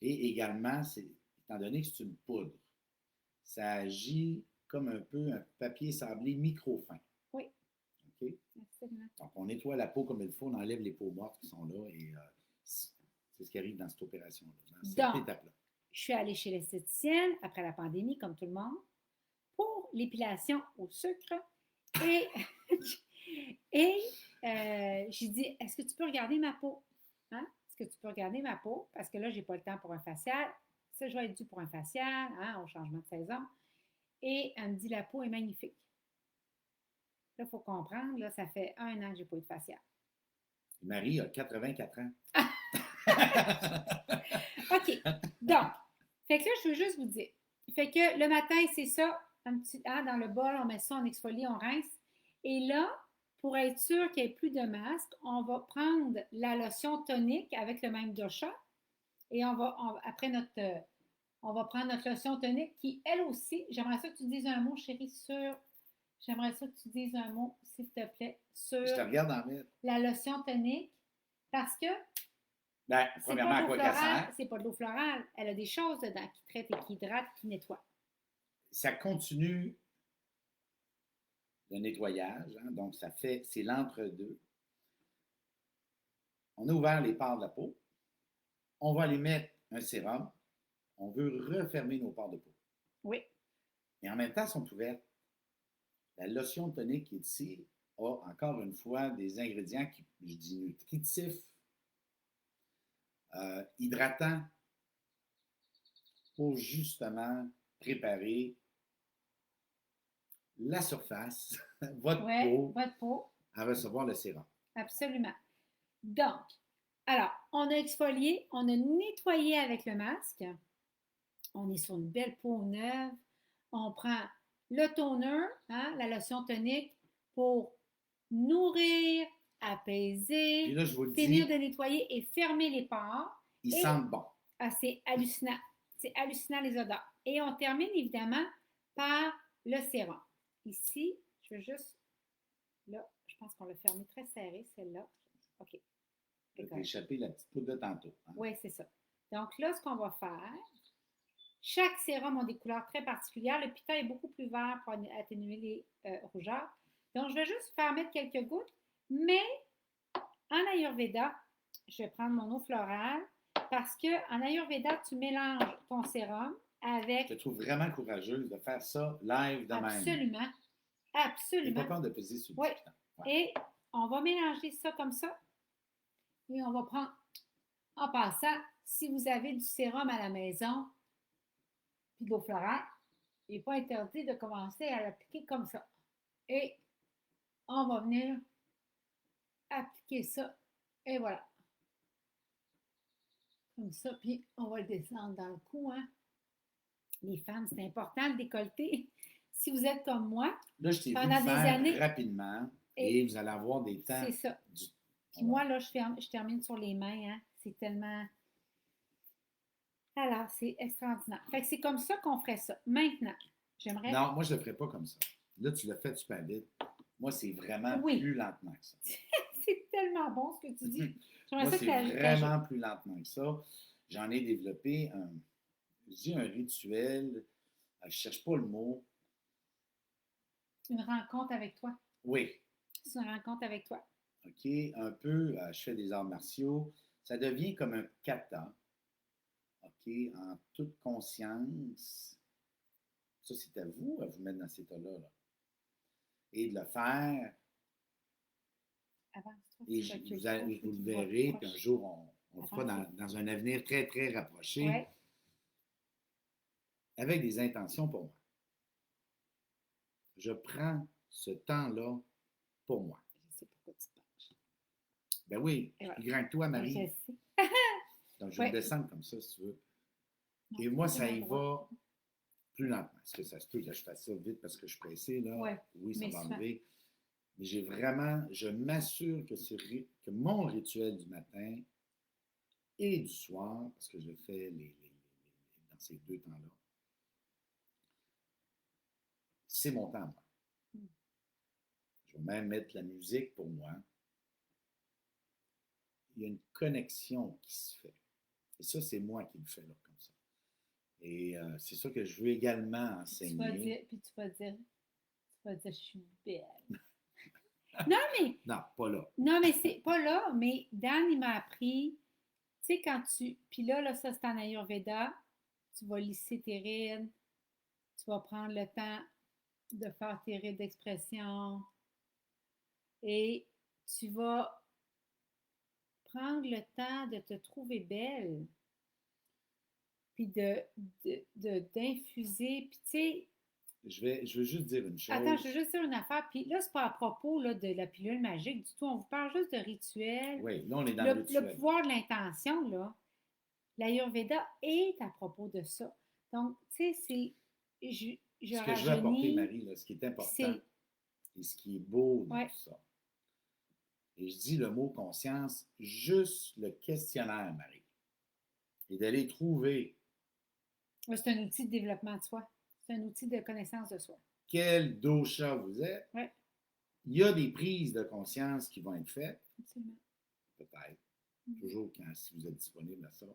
Et également, étant donné que c'est une poudre, ça agit comme un peu un papier sablé micro-fin. Oui. OK? Absolument. Donc, on nettoie la peau comme il faut, on enlève les peaux mortes qui sont là et c'est ce qui arrive dans cette opération-là, dans cette étape-là. Je suis allée chez l'esthéticienne après la pandémie, comme tout le monde, pour l'épilation au sucre et, j'ai dit, est-ce que tu peux regarder ma peau? Hein? Est-ce que tu peux regarder ma peau? Parce que là, je n'ai pas le temps pour un facial. Ça, je vais être due pour un facial, au changement de saison. Et elle me dit, la peau est magnifique. Là, il faut comprendre, là, ça fait 1 an que je n'ai pas eu de facial. Marie a 84 ans. OK. Donc, fait que là, je veux juste vous dire, Fait que le matin, c'est ça. Un petit, dans le bol, on met ça, on exfolie, on rince. Et là, pour être sûr qu'il n'y ait plus de masque, on va prendre la lotion tonique avec le même dosha. Et après on va prendre notre lotion tonique qui, elle aussi, j'aimerais ça que tu dises un mot, chérie, j'aimerais ça que tu dises un mot, s'il te plaît, sur Je te regarde en mettre. la lotion tonique, parce que Ben, c'est premièrement, pas à de l'eau quoi qu'elle florale, sert? c'est pas de l'eau florale. Elle a des choses dedans qui traitent et qui hydratent, qui nettoient. Ça continue le nettoyage, hein, donc c'est l'entre-deux. On a ouvert les pores de la peau. On va aller mettre un sérum. On veut refermer nos pores de peau. Oui. Et en même temps, elles sont ouvertes. La lotion tonique qui est ici a encore une fois des ingrédients qui, je dis nutritifs, hydratants, pour justement préparer la surface, votre peau, votre peau. à recevoir le sérum. Absolument. Donc, alors, on a exfolié, on a nettoyé avec le masque. On est sur une belle peau neuve. On prend le toner, hein, la lotion tonique, pour nourrir, apaiser, Puis là, je vous le finir dis, de nettoyer et fermer les pores. ils Et sentent bon. c'est hallucinant. C'est hallucinant les odeurs. Et on termine évidemment par le sérum. Ici, je veux juste. Là, je pense qu'on l'a fermé très serré, celle-là. OK. Tu as échappé la petite poudre de tantôt. Hein? Oui, c'est ça. Donc là, ce qu'on va faire, chaque sérum a des couleurs très particulières. Le pita est beaucoup plus vert pour atténuer les rougeurs. Donc, je vais juste faire mettre quelques gouttes. Mais en Ayurveda, je vais prendre mon eau florale parce qu'en Ayurveda, tu mélanges ton sérum avec. Je te trouve vraiment courageuse de faire ça live de même. Absolument. J'ai Absolument. pas peur de peser sur le Oui. piquant. Ouais. Et on va mélanger ça comme ça. Et on va prendre, en passant, si vous avez du sérum à la maison, puis de l'eau florale, il n'est pas interdit de commencer à l'appliquer comme ça. Et on va venir appliquer ça. Et voilà. Comme ça. Puis on va le descendre dans le cou. Hein. Les femmes, c'est important le décolleté. Si vous êtes comme moi, là, je t'ai vu pendant le des faire années, rapidement et vous allez avoir des temps. C'est ça. Puis moi, là, je termine sur les mains. Hein. C'est tellement. Alors, c'est extraordinaire. Fait que c'est comme ça qu'on ferait ça. Maintenant, j'aimerais. Non, moi, je ne le ferais pas comme ça. Là, tu l'as fait super vite. Moi, c'est vraiment plus lentement que ça. C'est tellement bon ce que tu dis. Moi, c'est vraiment plus lentement que ça. J'en ai développé un rituel. Je ne cherche pas le mot. Une rencontre avec toi. Oui. C'est une rencontre avec toi. OK. Un peu, je fais des arts martiaux. Ça devient comme un kata. OK. En toute conscience. Ça, c'est à vous mettre dans cet état-là. Là. Et de le faire. Et vous le verrez, puis un jour, on le fera dans un avenir très, très rapproché. Ouais. Avec des intentions pour moi. Je prends ce temps-là pour moi. Je sais pourquoi tu penches. Ben oui, je suis grand que toi, Marie. Je sais. Donc, je vais descendre comme ça, si tu veux. Non, et moi, ça y va plus lentement. Est-ce que ça se peut que je fasse ça vite parce que je suis pressé, là? Ouais, oui, ça va enlever. Mais je m'assure que mon rituel du matin et du soir, parce que je le fais dans ces deux temps-là, c'est mon temps, moi. Je vais même mettre la musique pour moi. Il y a une connexion qui se fait. Et ça, c'est moi qui le fais là, comme ça. Et c'est ça que je veux également enseigner. Tu vas dire, je suis belle. Non, mais. Non, pas là. Non, mais c'est pas là, mais Dan, il m'a appris, tu sais, quand tu. Puis là, ça, c'est en Ayurveda, tu vas lisser tes rides, tu vas prendre le temps de faire tes rides d'expression et tu vas prendre le temps de te trouver belle, puis d'infuser, puis tu sais. Je veux juste dire une chose. Attends, je veux juste dire une affaire. Puis là, c'est pas à propos là, de la pilule magique du tout. On vous parle juste de rituel. Oui, là, on est dans le rituel. Le pouvoir de l'intention, là, l'Ayurveda est à propos de ça. Donc, tu sais, c'est. Je Ce que je veux apporter, rajeunis, Marie, là, ce qui est important c'est. et ce qui est beau dans Ouais, tout ça, et je dis le mot conscience, juste le questionnaire, Marie, et d'aller trouver ouais, c'est un outil de développement de soi. C'est un outil de connaissance de soi. quel dosha vous êtes. Oui, Il y a des prises de conscience qui vont être faites, absolument. peut-être, toujours quand, si vous êtes disponible à ça.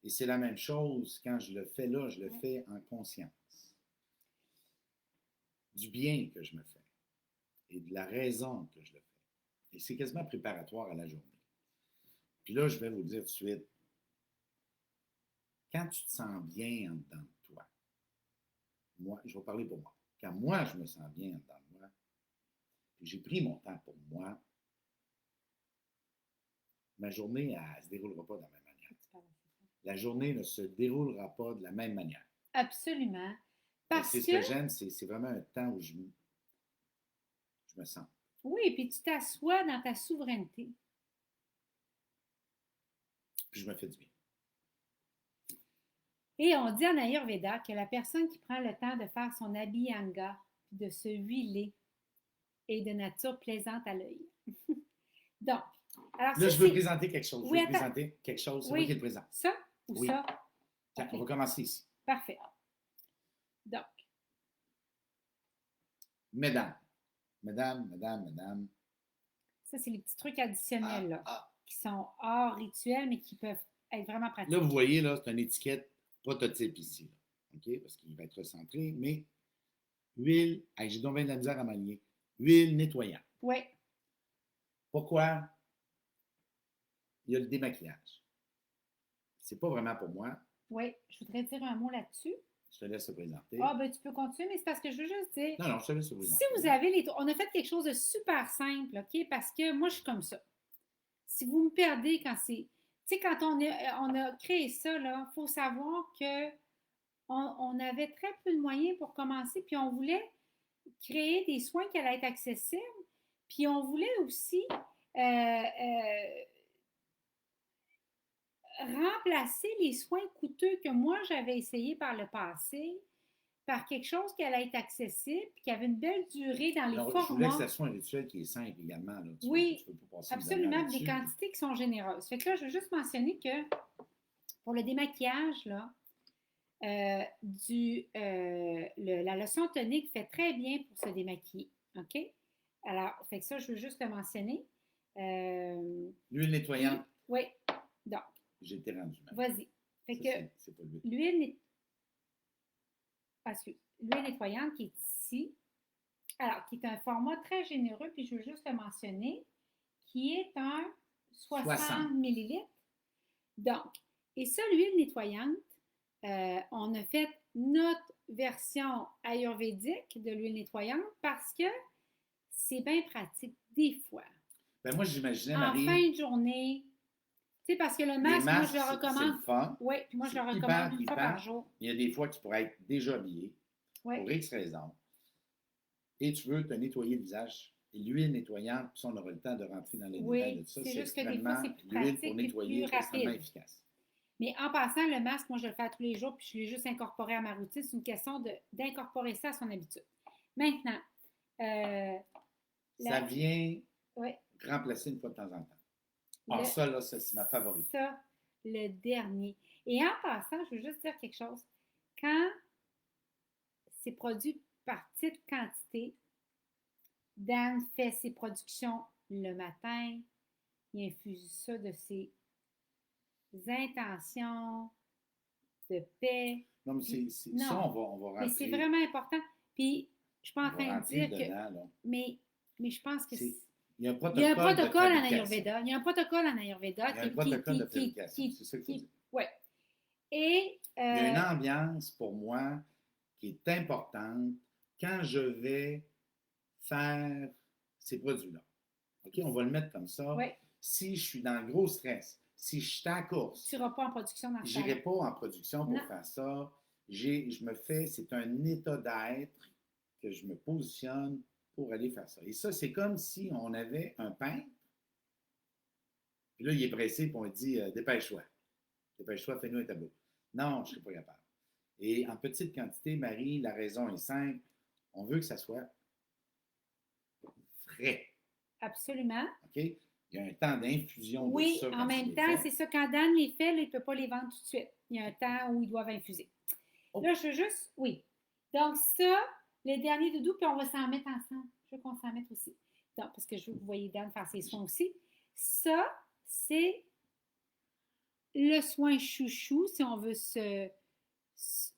Et c'est la même chose quand je le fais là, je le Ouais. fais en conscience du bien que je me fais et de la raison que je le fais. Et c'est quasiment préparatoire à la journée. Puis là, je vais vous dire tout de suite, quand tu te sens bien en dedans de toi, moi, je vais parler pour moi. Quand moi, je me sens bien en dedans de moi, puis j'ai pris mon temps pour moi, ma journée, elle ne se déroulera pas de la même manière. La journée ne se déroulera pas de la même manière. Absolument. Et Parce c'est ce que, que j'aime, c'est vraiment un temps où je me sens. oui, puis tu t'assois dans ta souveraineté. Puis je me fais du bien. Et on dit en Ayurveda que la personne qui prend le temps de faire son abhyanga, de se huiler, est de nature plaisante à l'œil. Donc, alors Là, ça, je veux c'est. présenter quelque chose. Je Oui, veux attends. présenter quelque chose. C'est moi qui Oui, le présente. ça ou Oui. ça? Tiens, OK, on va commencer ici. parfait. Donc, Mesdames, mesdames, mesdames, mesdames. ça, c'est les petits trucs additionnels, Ah, là, ah. qui sont hors rituel, mais qui peuvent être vraiment pratiques. Là, vous voyez, là, c'est une étiquette prototype ici. Là. OK? Parce qu'il va être recentré. Mais huile, hey, j'ai donc bien de la misère à m'aligner. Huile nettoyante. Oui, Pourquoi? Il y a le démaquillage. C'est pas vraiment pour moi. oui. Je voudrais dire un mot là-dessus. Je te laisse te présenter. Ah, ben tu peux continuer, mais c'est parce que je veux juste dire, Non, je te laisse te si présenter. vous avez les. On a fait quelque chose de super simple, OK? Parce que moi, je suis comme ça. Si vous me perdez quand c'est. Tu sais, quand on a créé ça, il faut savoir que on avait très peu de moyens pour commencer, puis on voulait créer des soins qui allaient être accessibles, puis on voulait aussi remplacer les soins coûteux que moi j'avais essayé par le passé par quelque chose qui allait être accessible, puis qui avait une belle durée dans les Alors, je voulais que formats. ça soit un rituel qui est simple également. Là. Oui, tu peux pas passer absolument, des là-dessus. quantités qui sont généreuses. Fait que là, je veux juste mentionner que pour le démaquillage, là, la lotion tonique fait très bien pour se démaquiller. OK? Alors, fait que ça, je veux juste le mentionner. L'huile nettoyante. Oui, donc, J'ai été rendu. vas-y. Fait Ça, que c'est pas l'huile. l'huile nettoyante qui est ici, alors, qui est un format très généreux, puis je veux juste le mentionner, qui est un 60 millilitres. Donc, et ça, l'huile nettoyante, on a fait notre version ayurvédique de l'huile nettoyante parce que c'est bien pratique des fois. Ben moi, j'imaginais, En Marie, fin de journée, tu sais, parce que le les masque, moi, masques, je le c'est recommande. le fun. Oui, puis moi, je C'est le hyper recommande une fois trippant. par jour. Il y a des fois que tu pourrais être déjà habillé Oui, pour X raison. Et tu veux te nettoyer le visage. Et l'huile nettoyante, puis ça, on aura le temps de rentrer dans les détails oui, de ça. c'est C'est juste que des fois, extrêmement, c'est plus l'huile pour pratique et nettoyer plus est extrêmement rapide. efficace. Mais en passant, le masque, moi, je le fais à tous les jours, puis je l'ai juste incorporé à ma routine. C'est une question d'incorporer ça à son habitude. Maintenant, Ça vient oui, remplacer une fois de temps en temps. Ah, ça, là, c'est ma favorite. Ça, le dernier. Et en passant, je veux juste dire quelque chose. Quand c'est produit par petite quantité, Dan fait ses productions le matin, il infuse ça de ses intentions de paix. Non, mais Non, ça, on va mais rentrer. c'est vraiment important. Puis, je suis pas en On va train de rentrer dire que. dedans, là. Mais je pense que Il y a un il y a un protocole de protocole en fabrication. Ayurveda. Il y a un protocole en Ayurveda Il y a un protocole de fabrication. C'est ça qu'il faut dire. Oui. Et. Il y a une ambiance, pour moi, qui est importante quand je vais faire ces produits-là. OK? On va le mettre comme ça. Ouais. Si je suis dans le gros stress, si je suis en course, Tu n'iras pas en production dans je n'irai pas en production pour faire ça. Je me fais, c'est un état d'être que je me positionne pour aller faire ça. Et ça, c'est comme si on avait un peintre, puis là, il est pressé, puis on dit dépêche-toi. Dépêche-toi, fais-nous un tableau. Non, je ne serai pas capable. Et en petite quantité, Marie, la raison est simple. On veut que ça soit frais. Absolument. OK? Il y a un temps d'infusion de Oui, ça en quand tu même les temps, fais. c'est ça, quand Dan les fait, là, il ne peut pas les vendre tout de suite. Il y a un temps où ils doivent infuser. Oh, Là, je veux juste, oui. Donc, ça, les derniers doudous, puis on va s'en mettre ensemble. Je veux qu'on s'en mette aussi. Donc, parce que je veux que vous voyez Dan faire ses soins aussi. Ça, c'est le soin chouchou, si on veut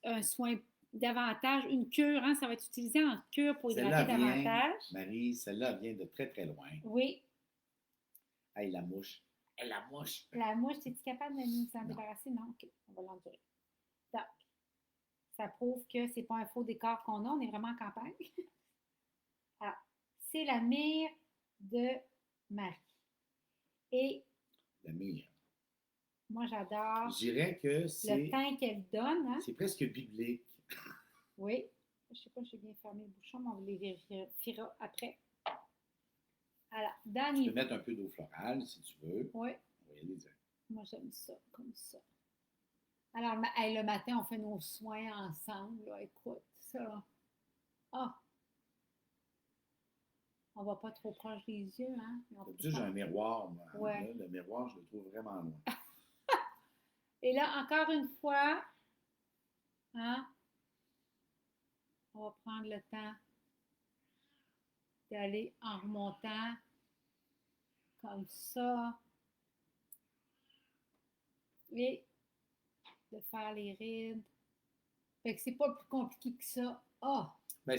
un soin davantage, une cure, hein, ça va être utilisé en cure pour celle-là hydrater vient, davantage. Marie, celle-là vient de très, très loin. Oui. Hey, la mouche. Hey, la mouche. La mouche, es-tu capable de nous en Non. débarrasser? Non? OK, on va l'endurer. Donc, ça prouve que c'est pas un faux décor qu'on a, on est vraiment en campagne. Alors, c'est la mire de Marie. Et La mire. moi, j'adore Je dirais que le c'est teint qu'elle donne. Hein? presque biblique. Oui. Je ne sais pas si j'ai bien fermé le bouchon, mais on les vérifiera après. Alors, dans Tu les... peux mettre un peu d'eau florale si tu veux. Oui. On va y aller direct. Moi, j'aime ça, comme ça. Alors, le matin, on fait nos soins ensemble. Là. Écoute, ça. Ah! On va pas trop proche des yeux, hein? Tu sais, j'ai un miroir, moi. Ouais. Là, le miroir, je le trouve vraiment loin. Et là, encore une fois, hein? On va prendre le temps d'aller en remontant comme ça. Et de faire les rides. Fait que c'est pas plus compliqué que ça. Ah! Ben,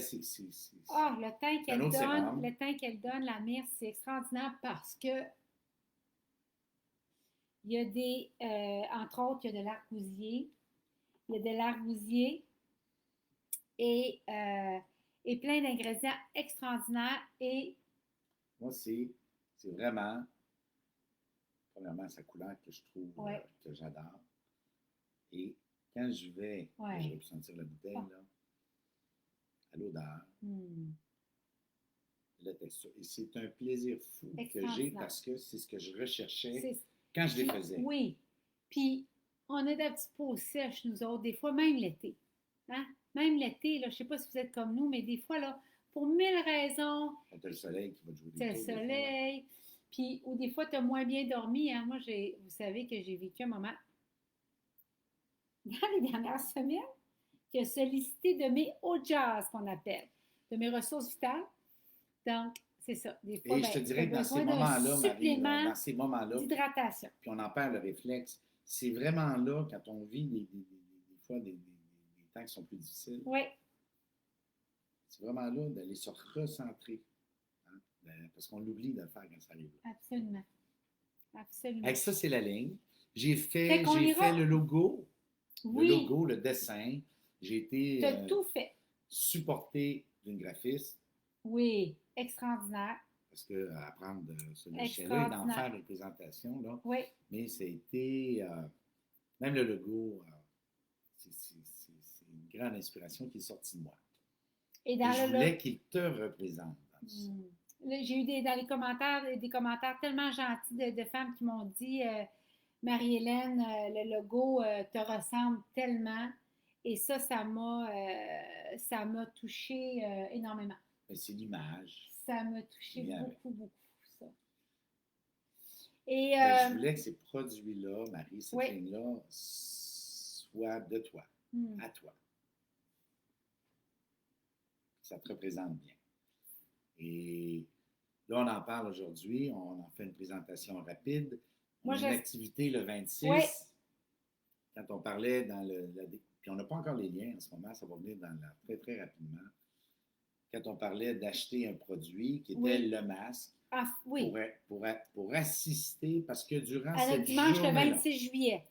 Ah, le teint un qu'elle autre donne, sérum. le teint qu'elle donne, la myrrhe, c'est extraordinaire parce que il y a des, entre autres, il y a de l'argousier. Il y a de l'argousier et plein d'ingrédients extraordinaires. Et Moi, c'est vraiment, premièrement, sa couleur que je trouve, ouais, que j'adore. Et quand je vais, ouais. je vais sentir la bouteille, Ah. là, à l'odeur, Hmm. la texture. Et c'est un plaisir fou que j'ai Extraordinaire. parce que c'est ce que je recherchais C'est- quand je les Puis, faisais. oui. Puis, on a des petites peaux sèches, nous autres, des fois, même l'été. Hein? Même l'été, là, je ne sais pas si vous êtes comme nous, mais des fois, là, pour mille raisons, Quand t'as le soleil qui va te jouer c'est des le tours, des fois, là. soleil, puis, ou des fois, tu as moins bien dormi. Hein? Moi, vous savez que j'ai vécu un moment dans les dernières semaines qui a sollicité de mes jazz qu'on appelle, de mes ressources vitales. Donc, c'est ça. Des fois, Et je te tu as dirais que dans ces besoin d'un moments-là, Marie, là, supplément dans ces moments-là, d'hydratation. puis on en perd le réflexe, c'est vraiment là, quand on vit des fois des temps qui sont plus difficiles, Oui, c'est vraiment là d'aller se recentrer. Hein, parce qu'on l'oublie de le faire quand ça arrive là. absolument. Absolument. Avec ça, c'est la ligne. J'ai Fait fait, qu'on j'ai ira. fait le logo, Oui, le dessin. J'ai été tu as tout fait. supporté d'une graphiste Oui, extraordinaire. parce que apprendre ce logiciel-là et d'en Extraordinaire. faire une présentation, là, Oui, mais ça a été, même le logo, c'est une grande inspiration qui est sortie de moi. et Et dans je le voulais qu'il te représente dans ça. Là, j'ai eu dans les commentaires des commentaires tellement gentils de femmes qui m'ont dit Marie-Hélène, le logo te ressemble tellement. Et ça m'a touché énormément. Mais c'est l'image. Ça m'a touché Bien avec. beaucoup, beaucoup, ça. Et Je voulais que ces produits-là, Marie, cette oui. ligne-là, soient de toi, à toi. Ça te représente bien. Et là, on en parle aujourd'hui, on en fait une présentation rapide. On a une activité le 26. Oui. Quand on parlait dans puis on n'a pas encore les liens en ce moment, ça va venir très, très rapidement. Quand on parlait d'acheter un produit qui était le masque, oui. pour assister, parce que durant à cette dimanche le journée-là, 26 juillet,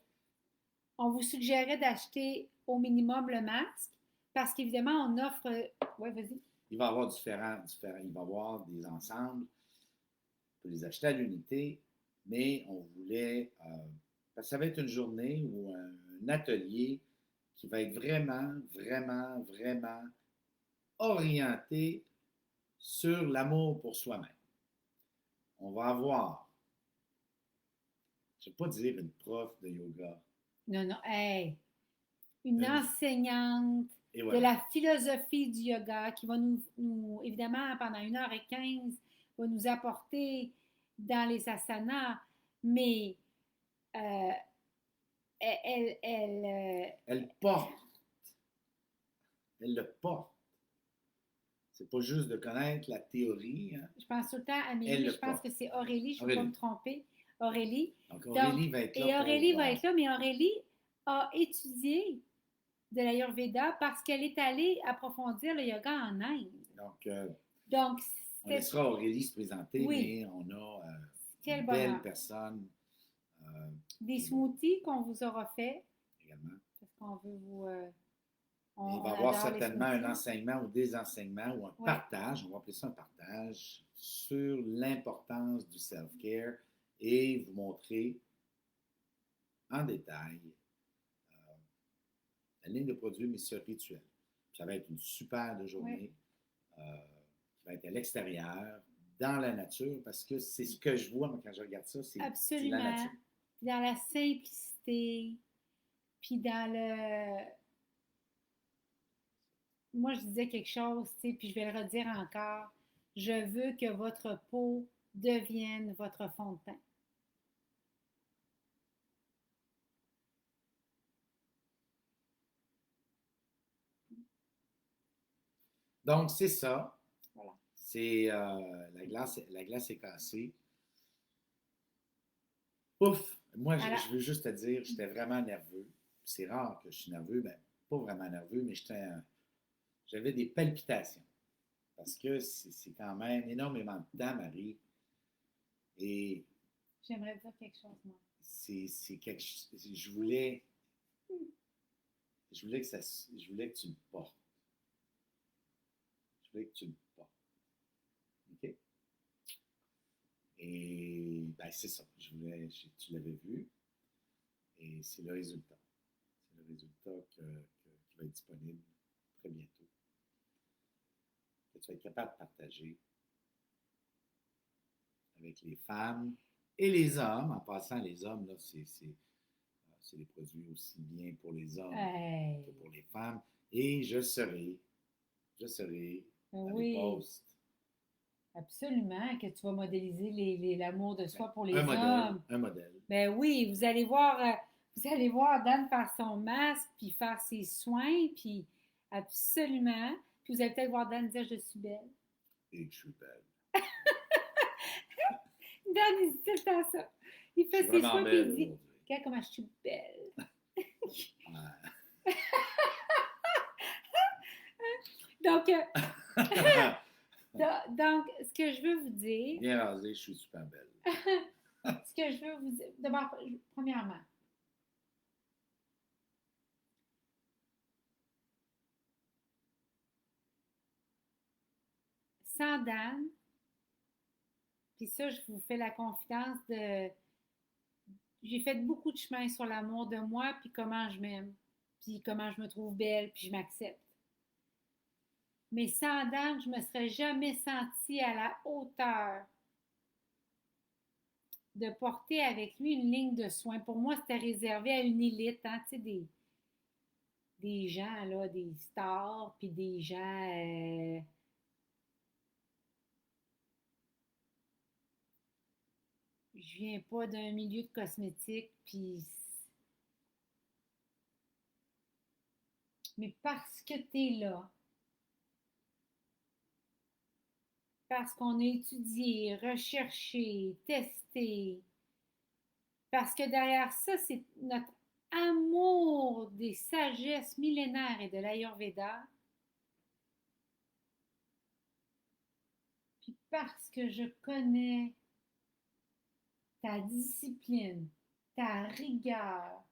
on vous suggérait d'acheter au minimum le masque parce qu'évidemment, on offre... Oui, vas-y. Il va y avoir différents, il va y avoir des ensembles. On peut les acheter à l'unité, mais on voulait... parce que ça va être une journée ou un atelier qui va être vraiment, vraiment, vraiment orienté sur l'amour pour soi-même. On va avoir, je ne vais pas dire une prof de yoga. Non, hey, une enseignante Et de la voilà. philosophie du yoga qui va évidemment, pendant 1h15, va nous apporter dans les asanas, mais euh, Elle porte, elle le porte. C'est pas juste de connaître la théorie, hein, je pense tout le temps à Amélie, elle mais le je pense que porte. c'est Aurélie, je ne veux pas me Aurélie. tromper. Aurélie. Donc, Donc, Aurélie va être là et pour. Aurélie va être là, mais Aurélie a étudié de l'Ayurveda parce qu'elle est allée approfondir le yoga en Inde. Donc, Donc, on laissera Aurélie se présenter, oui, mais on a quel une bonheur. belle personne Des qui va smoothies qu'on vous aura fait, également. parce qu'on veut vous... Il on va y avoir adore les certainement un smoothies. enseignement ou des enseignements ou un Ouais. partage, on va appeler ça un partage, sur l'importance du self-care et vous montrer en détail la ligne de produits, mais ce rituel. Ça va être une super de journée qui va être à l'extérieur, dans la nature, parce que c'est ce que je vois moi, quand je regarde ça, c'est la Absolument. nature. Puis dans la simplicité, puis dans le... Moi, je disais quelque chose, tu sais, puis je vais le redire encore. Je veux que votre peau devienne votre fond de teint. Donc, c'est ça. Voilà. C'est la glace est cassée. Ouf! Moi, Alors, je veux juste te dire, j'étais vraiment nerveux. C'est rare que je suis nerveux, mais pas vraiment nerveux, mais j'avais des palpitations. Parce que c'est quand même énormément de temps, Marie. Et j'aimerais dire quelque chose, moi. c'est quelque chose. Je voulais que tu me portes. Je voulais que tu me portes. OK? Et ben, c'est ça. Tu l'avais vu. Et c'est le résultat. C'est le résultat qui va être disponible très bientôt. Que tu vas être capable de partager avec les femmes et les hommes. En passant, les hommes, là, c'est des produits aussi bien pour les hommes Hey. que pour les femmes. Et je serai dans les Oui, posts absolument, que tu vas modéliser l'amour de soi pour les un modèle, hommes. un modèle. Ben oui, vous allez voir Dan faire son masque, puis faire ses soins, puis absolument. Puis vous allez peut-être voir Dan dire je suis belle. Et que je suis belle. Dan, il dit tout le temps ça. Il Je fait suis ses vraiment soins, puis il belle dit aujourd'hui. regarde comment je suis belle. Ouais. Donc, donc, ce que je veux vous dire, Bien rasé, je suis super belle. ce que je veux vous dire, d'abord, premièrement, sans Dan, puis ça, je vous fais la confidence de... J'ai fait beaucoup de chemin sur l'amour de moi, puis comment je m'aime, puis comment je me trouve belle, puis je m'accepte. Mais sans Dan, je ne me serais jamais sentie à la hauteur de porter avec lui une ligne de soins. Pour moi, c'était réservé à une élite, hein, tu sais, des gens, là, des stars, puis des gens... je viens pas d'un milieu de cosmétique, puis... Mais parce que tu es là, parce qu'on a étudié, recherché, testé, parce que derrière ça, c'est notre amour des sagesses millénaires et de l'Ayurveda, puis parce que je connais ta discipline, ta rigueur,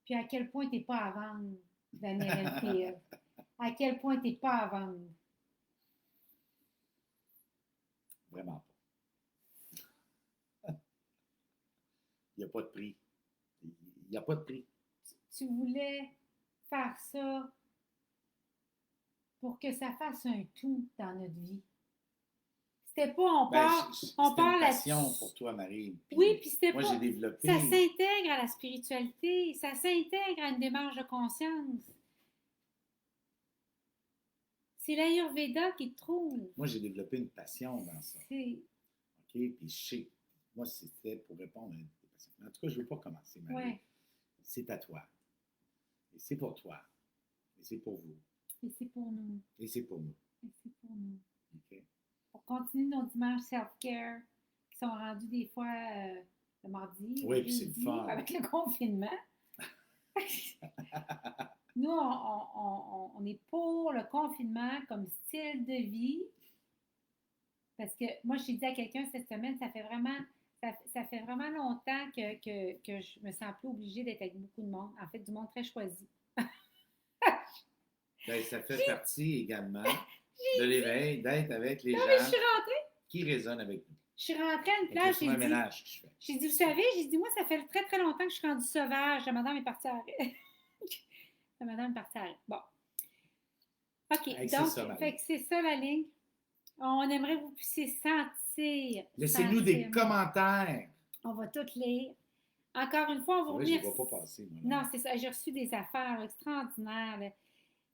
puis à quel point tu n'es pas à vendre, Daniel Enfield. À quel point tu n'es pas à vendre. Vraiment pas. Il n'y a pas de prix. Il n'y a pas de prix. Tu voulais faire ça pour que ça fasse un tout dans notre vie. C'était pas, on Ben, part, c'était on une part passion là-dessus. pour toi, Marie. Oui, puis c'était moi, pas. j'ai développé. Ça s'intègre à la spiritualité, ça s'intègre à une démarche de conscience. C'est l'Ayurveda qui te trouve. Moi, j'ai développé une passion dans ça. C'est. OK? Puis je sais. Moi, c'était pour répondre à une passion. En tout cas, je ne veux pas commencer, Marie. Ouais. C'est à toi. Et c'est pour toi. Et c'est pour vous. Et c'est pour nous. Et c'est pour nous. Et c'est pour nous. OK? On continue nos dimanches self-care qui sont rendus des fois le mardi, Oui, le puis c'est le jeudi, fun. avec le confinement. Nous, on est pour le confinement comme style de vie. Parce que moi, j'ai dit à quelqu'un cette semaine, ça fait vraiment longtemps que je me sens plus obligée d'être avec beaucoup de monde. En fait, du monde très choisi. Ben, ça fait partie également de l'éveil, d'être avec les Non, mais je gens suis rentrée. qui résonnent avec nous. Je suis rentrée à une C'est place, un ménage que je fais. j'ai dit, vous savez, j'ai dit, moi, ça fait très, très longtemps que je suis rendue sauvage. La madame est partie à l'arrêt. La madame est partie à l'arrêt. Bon. OK. Hey, Donc, c'est ça, fait que c'est ça la ligne. On aimerait que vous puissiez sentir. Laissez-nous des commentaires. On va tout lire. Encore une fois, on vous C'est vrai, je ne remercie. les vois pas passer. Moi, Non, c'est ça. J'ai reçu des affaires extraordinaires. Là.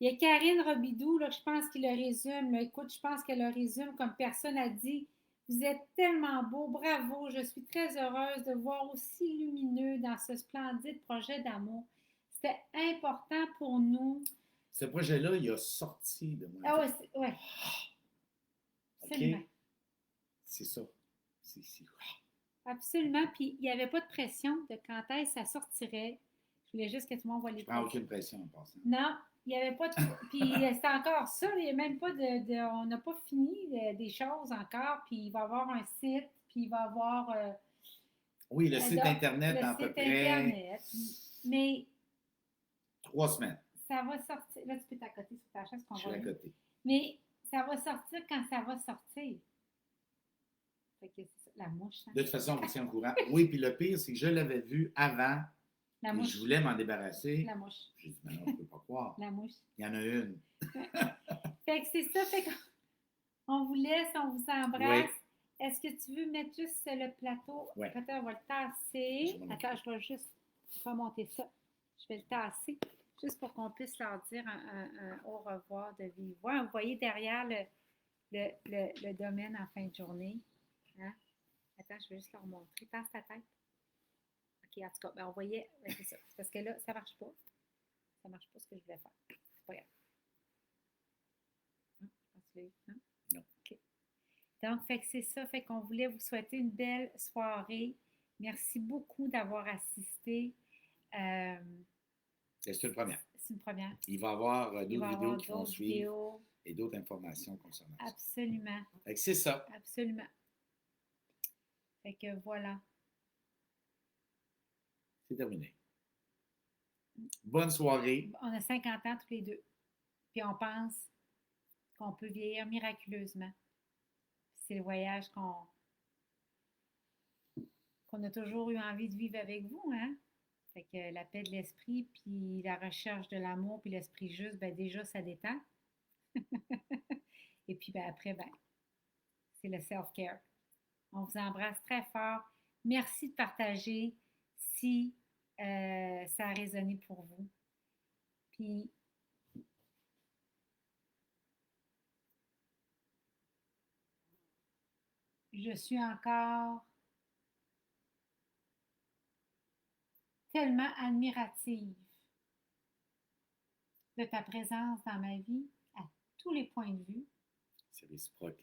Il y a Karine Robidou, là, je pense qu'il le résume. Là. Écoute, je pense qu'elle le résume comme personne a dit. Vous êtes tellement beau, bravo. Je suis très heureuse de voir aussi lumineux dans ce splendide projet d'amour. C'était important pour nous. Ce projet-là, il a sorti de moi. Ah ouais. Absolument. OK? C'est ça. C'est Absolument. Puis il n'y avait pas de pression de quand est-ce que ça sortirait. Je voulais juste que tout le monde voit les Je prends aucune pression en passant. Non, il n'y avait pas de. Puis c'est encore ça, il n'y a même pas de. On n'a pas fini des choses encore. Puis il va y avoir un site, puis il va y avoir. Oui, le site Internet, à peu près. Internet. Mais 3 semaines. ça va sortir. Là, tu peux t'accoter sur ta chaise qu'on Je suis va à lire. côté. Mais ça va sortir quand ça va sortir. Fait que c'est ça, la mouche. Hein? De toute façon, on vous tient au courant. Oui, puis le pire, c'est que je l'avais vu avant. La Et mouche. je voulais m'en débarrasser. La mouche. J'ai dit, mais non, je ne peux pas croire. La mouche. Il y en a une. Fait que c'est ça. Fait qu'on vous laisse, on vous embrasse. Oui. Est-ce que tu veux mettre juste le plateau? Ouais. Peut-être on va le tasser. Attends, je vais juste remonter ça. Je vais le tasser, juste pour qu'on puisse leur dire un au revoir de vive voix. Vous voyez derrière le domaine en fin de journée. Hein? Attends, je vais juste leur montrer. Tasse ta tête. OK, en tout cas, ben on voyait. Ben c'est ça. Parce que là, ça ne marche pas. Ça ne marche pas ce que je voulais faire. C'est pas grave. Non, je pense que tu l'as eu. Non? Non. OK. Donc, fait que c'est ça. Fait qu'on voulait vous souhaiter une belle soirée. Merci beaucoup d'avoir assisté. C'est une première. C'est une première. Il va y avoir d'autres vidéos qui vont d'autres suivre vidéos. et d'autres informations concernant ça. Absolument. Fait que c'est ça. Absolument. Fait que voilà. C'est terminé. Bonne soirée. On a 50 ans tous les deux. Puis on pense qu'on peut vieillir miraculeusement. C'est le voyage qu'on a toujours eu envie de vivre avec vous, hein? Fait que la paix de l'esprit, puis la recherche de l'amour, puis l'esprit juste, ben déjà, ça détend. Et puis ben après, ben, c'est le self-care. On vous embrasse très fort. Merci de partager si ça a résonné pour vous. Puis je suis encore tellement admirative de ta présence dans ma vie à tous les points de vue. C'est réciproque.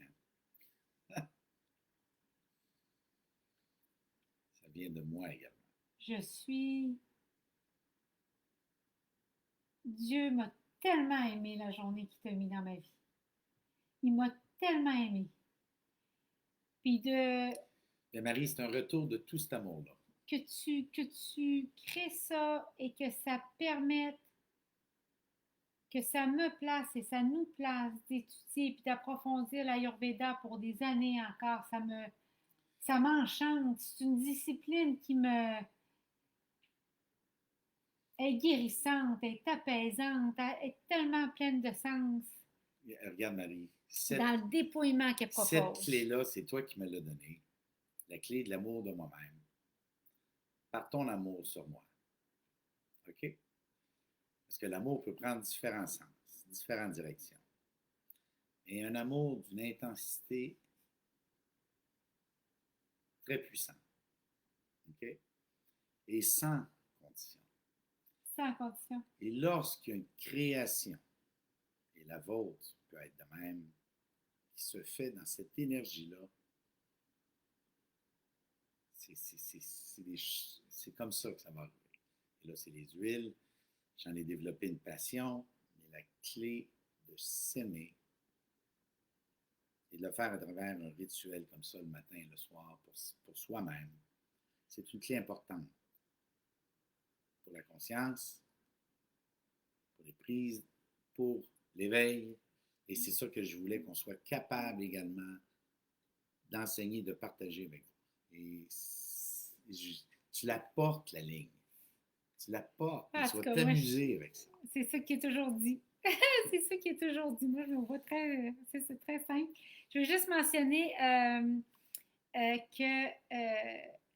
Hein? Ça vient de moi également. Je suis... Dieu m'a tellement aimé la journée qu'il t'a mis dans ma vie. Il m'a tellement aimé. Puis Mais Marie, c'est un retour de tout cet amour-là. Que tu crées ça et que ça permette, que ça me place et ça nous place d'étudier puis d'approfondir l'Ayurveda pour des années encore. Ça m'enchante. C'est une discipline qui est guérissante, est apaisante, est tellement pleine de sens. Regarde, Marie, Cette, dans le dépouillement qu'elle cette propose. clé-là, c'est toi qui me l'as donnée. La clé de l'amour de moi-même. Par ton amour sur moi. OK? Parce que l'amour peut prendre différents sens, différentes directions. Et un amour d'une intensité très puissante. OK? Et sans condition. Sans condition. Et lorsqu'il y a une création, et la vôtre peut être de même, qui se fait dans cette énergie-là, c'est comme ça que ça va arriver. Et là, c'est les huiles. J'en ai développé une passion, mais la clé de s'aimer et de le faire à travers un rituel comme ça le matin et le soir pour soi-même, c'est une clé importante pour la conscience, pour les prises, pour l'éveil. Et c'est ça que je voulais qu'on soit capable également d'enseigner, de partager avec vous. Et tu la portes, la ligne. Tu la portes. En Tu tout vas cas, t'amuser avec ça. c'est ça qui est toujours dit. C'est ça qui est toujours dit. Moi, je me vois très. C'est très simple. Je veux juste mentionner que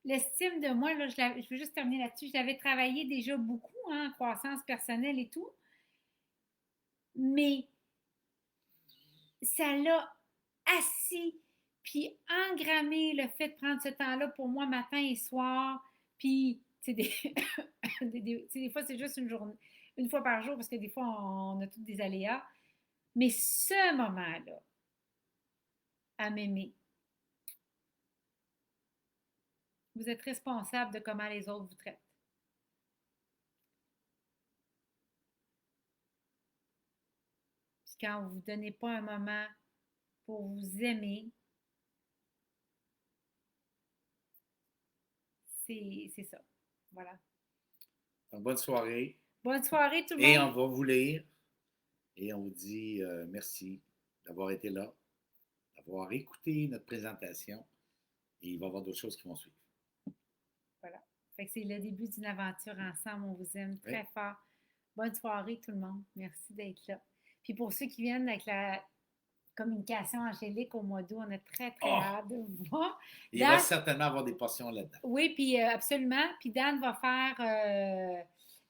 l'estime de moi, là, je veux juste terminer là-dessus. Je l'avais travaillé déjà beaucoup, hein, en croissance personnelle et tout. Mais ça l'a assis, puis engrammé le fait de prendre ce temps-là pour moi matin et soir. Puis, tu sais, des fois, c'est juste une journée, une fois par jour, parce que des fois, on a tous des aléas. Mais ce moment-là, à m'aimer, vous êtes responsable de comment les autres vous traitent. Puis quand vous ne vous donnez pas un moment pour vous aimer, c'est ça. Voilà. Donc, bonne soirée. Bonne soirée tout le Et monde. on va vous lire. Et on vous dit merci d'avoir été là, d'avoir écouté notre présentation. Et il va y avoir d'autres choses qui vont suivre. Voilà. Fait que c'est le début d'une aventure ensemble. On vous aime Oui. très fort. Bonne soirée tout le monde. Merci d'être là. Puis pour ceux qui viennent avec la communication angélique au mois d'août, on a très, très hâte de vous voir. Il va certainement avoir des portions là-dedans. Oui, puis absolument. Puis Dan va faire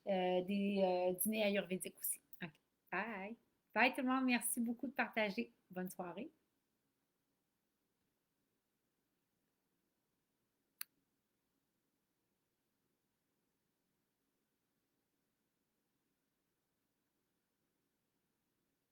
des dîners ayurvédiques aussi. OK. Bye. Bye tout le monde. Merci beaucoup de partager. Bonne soirée.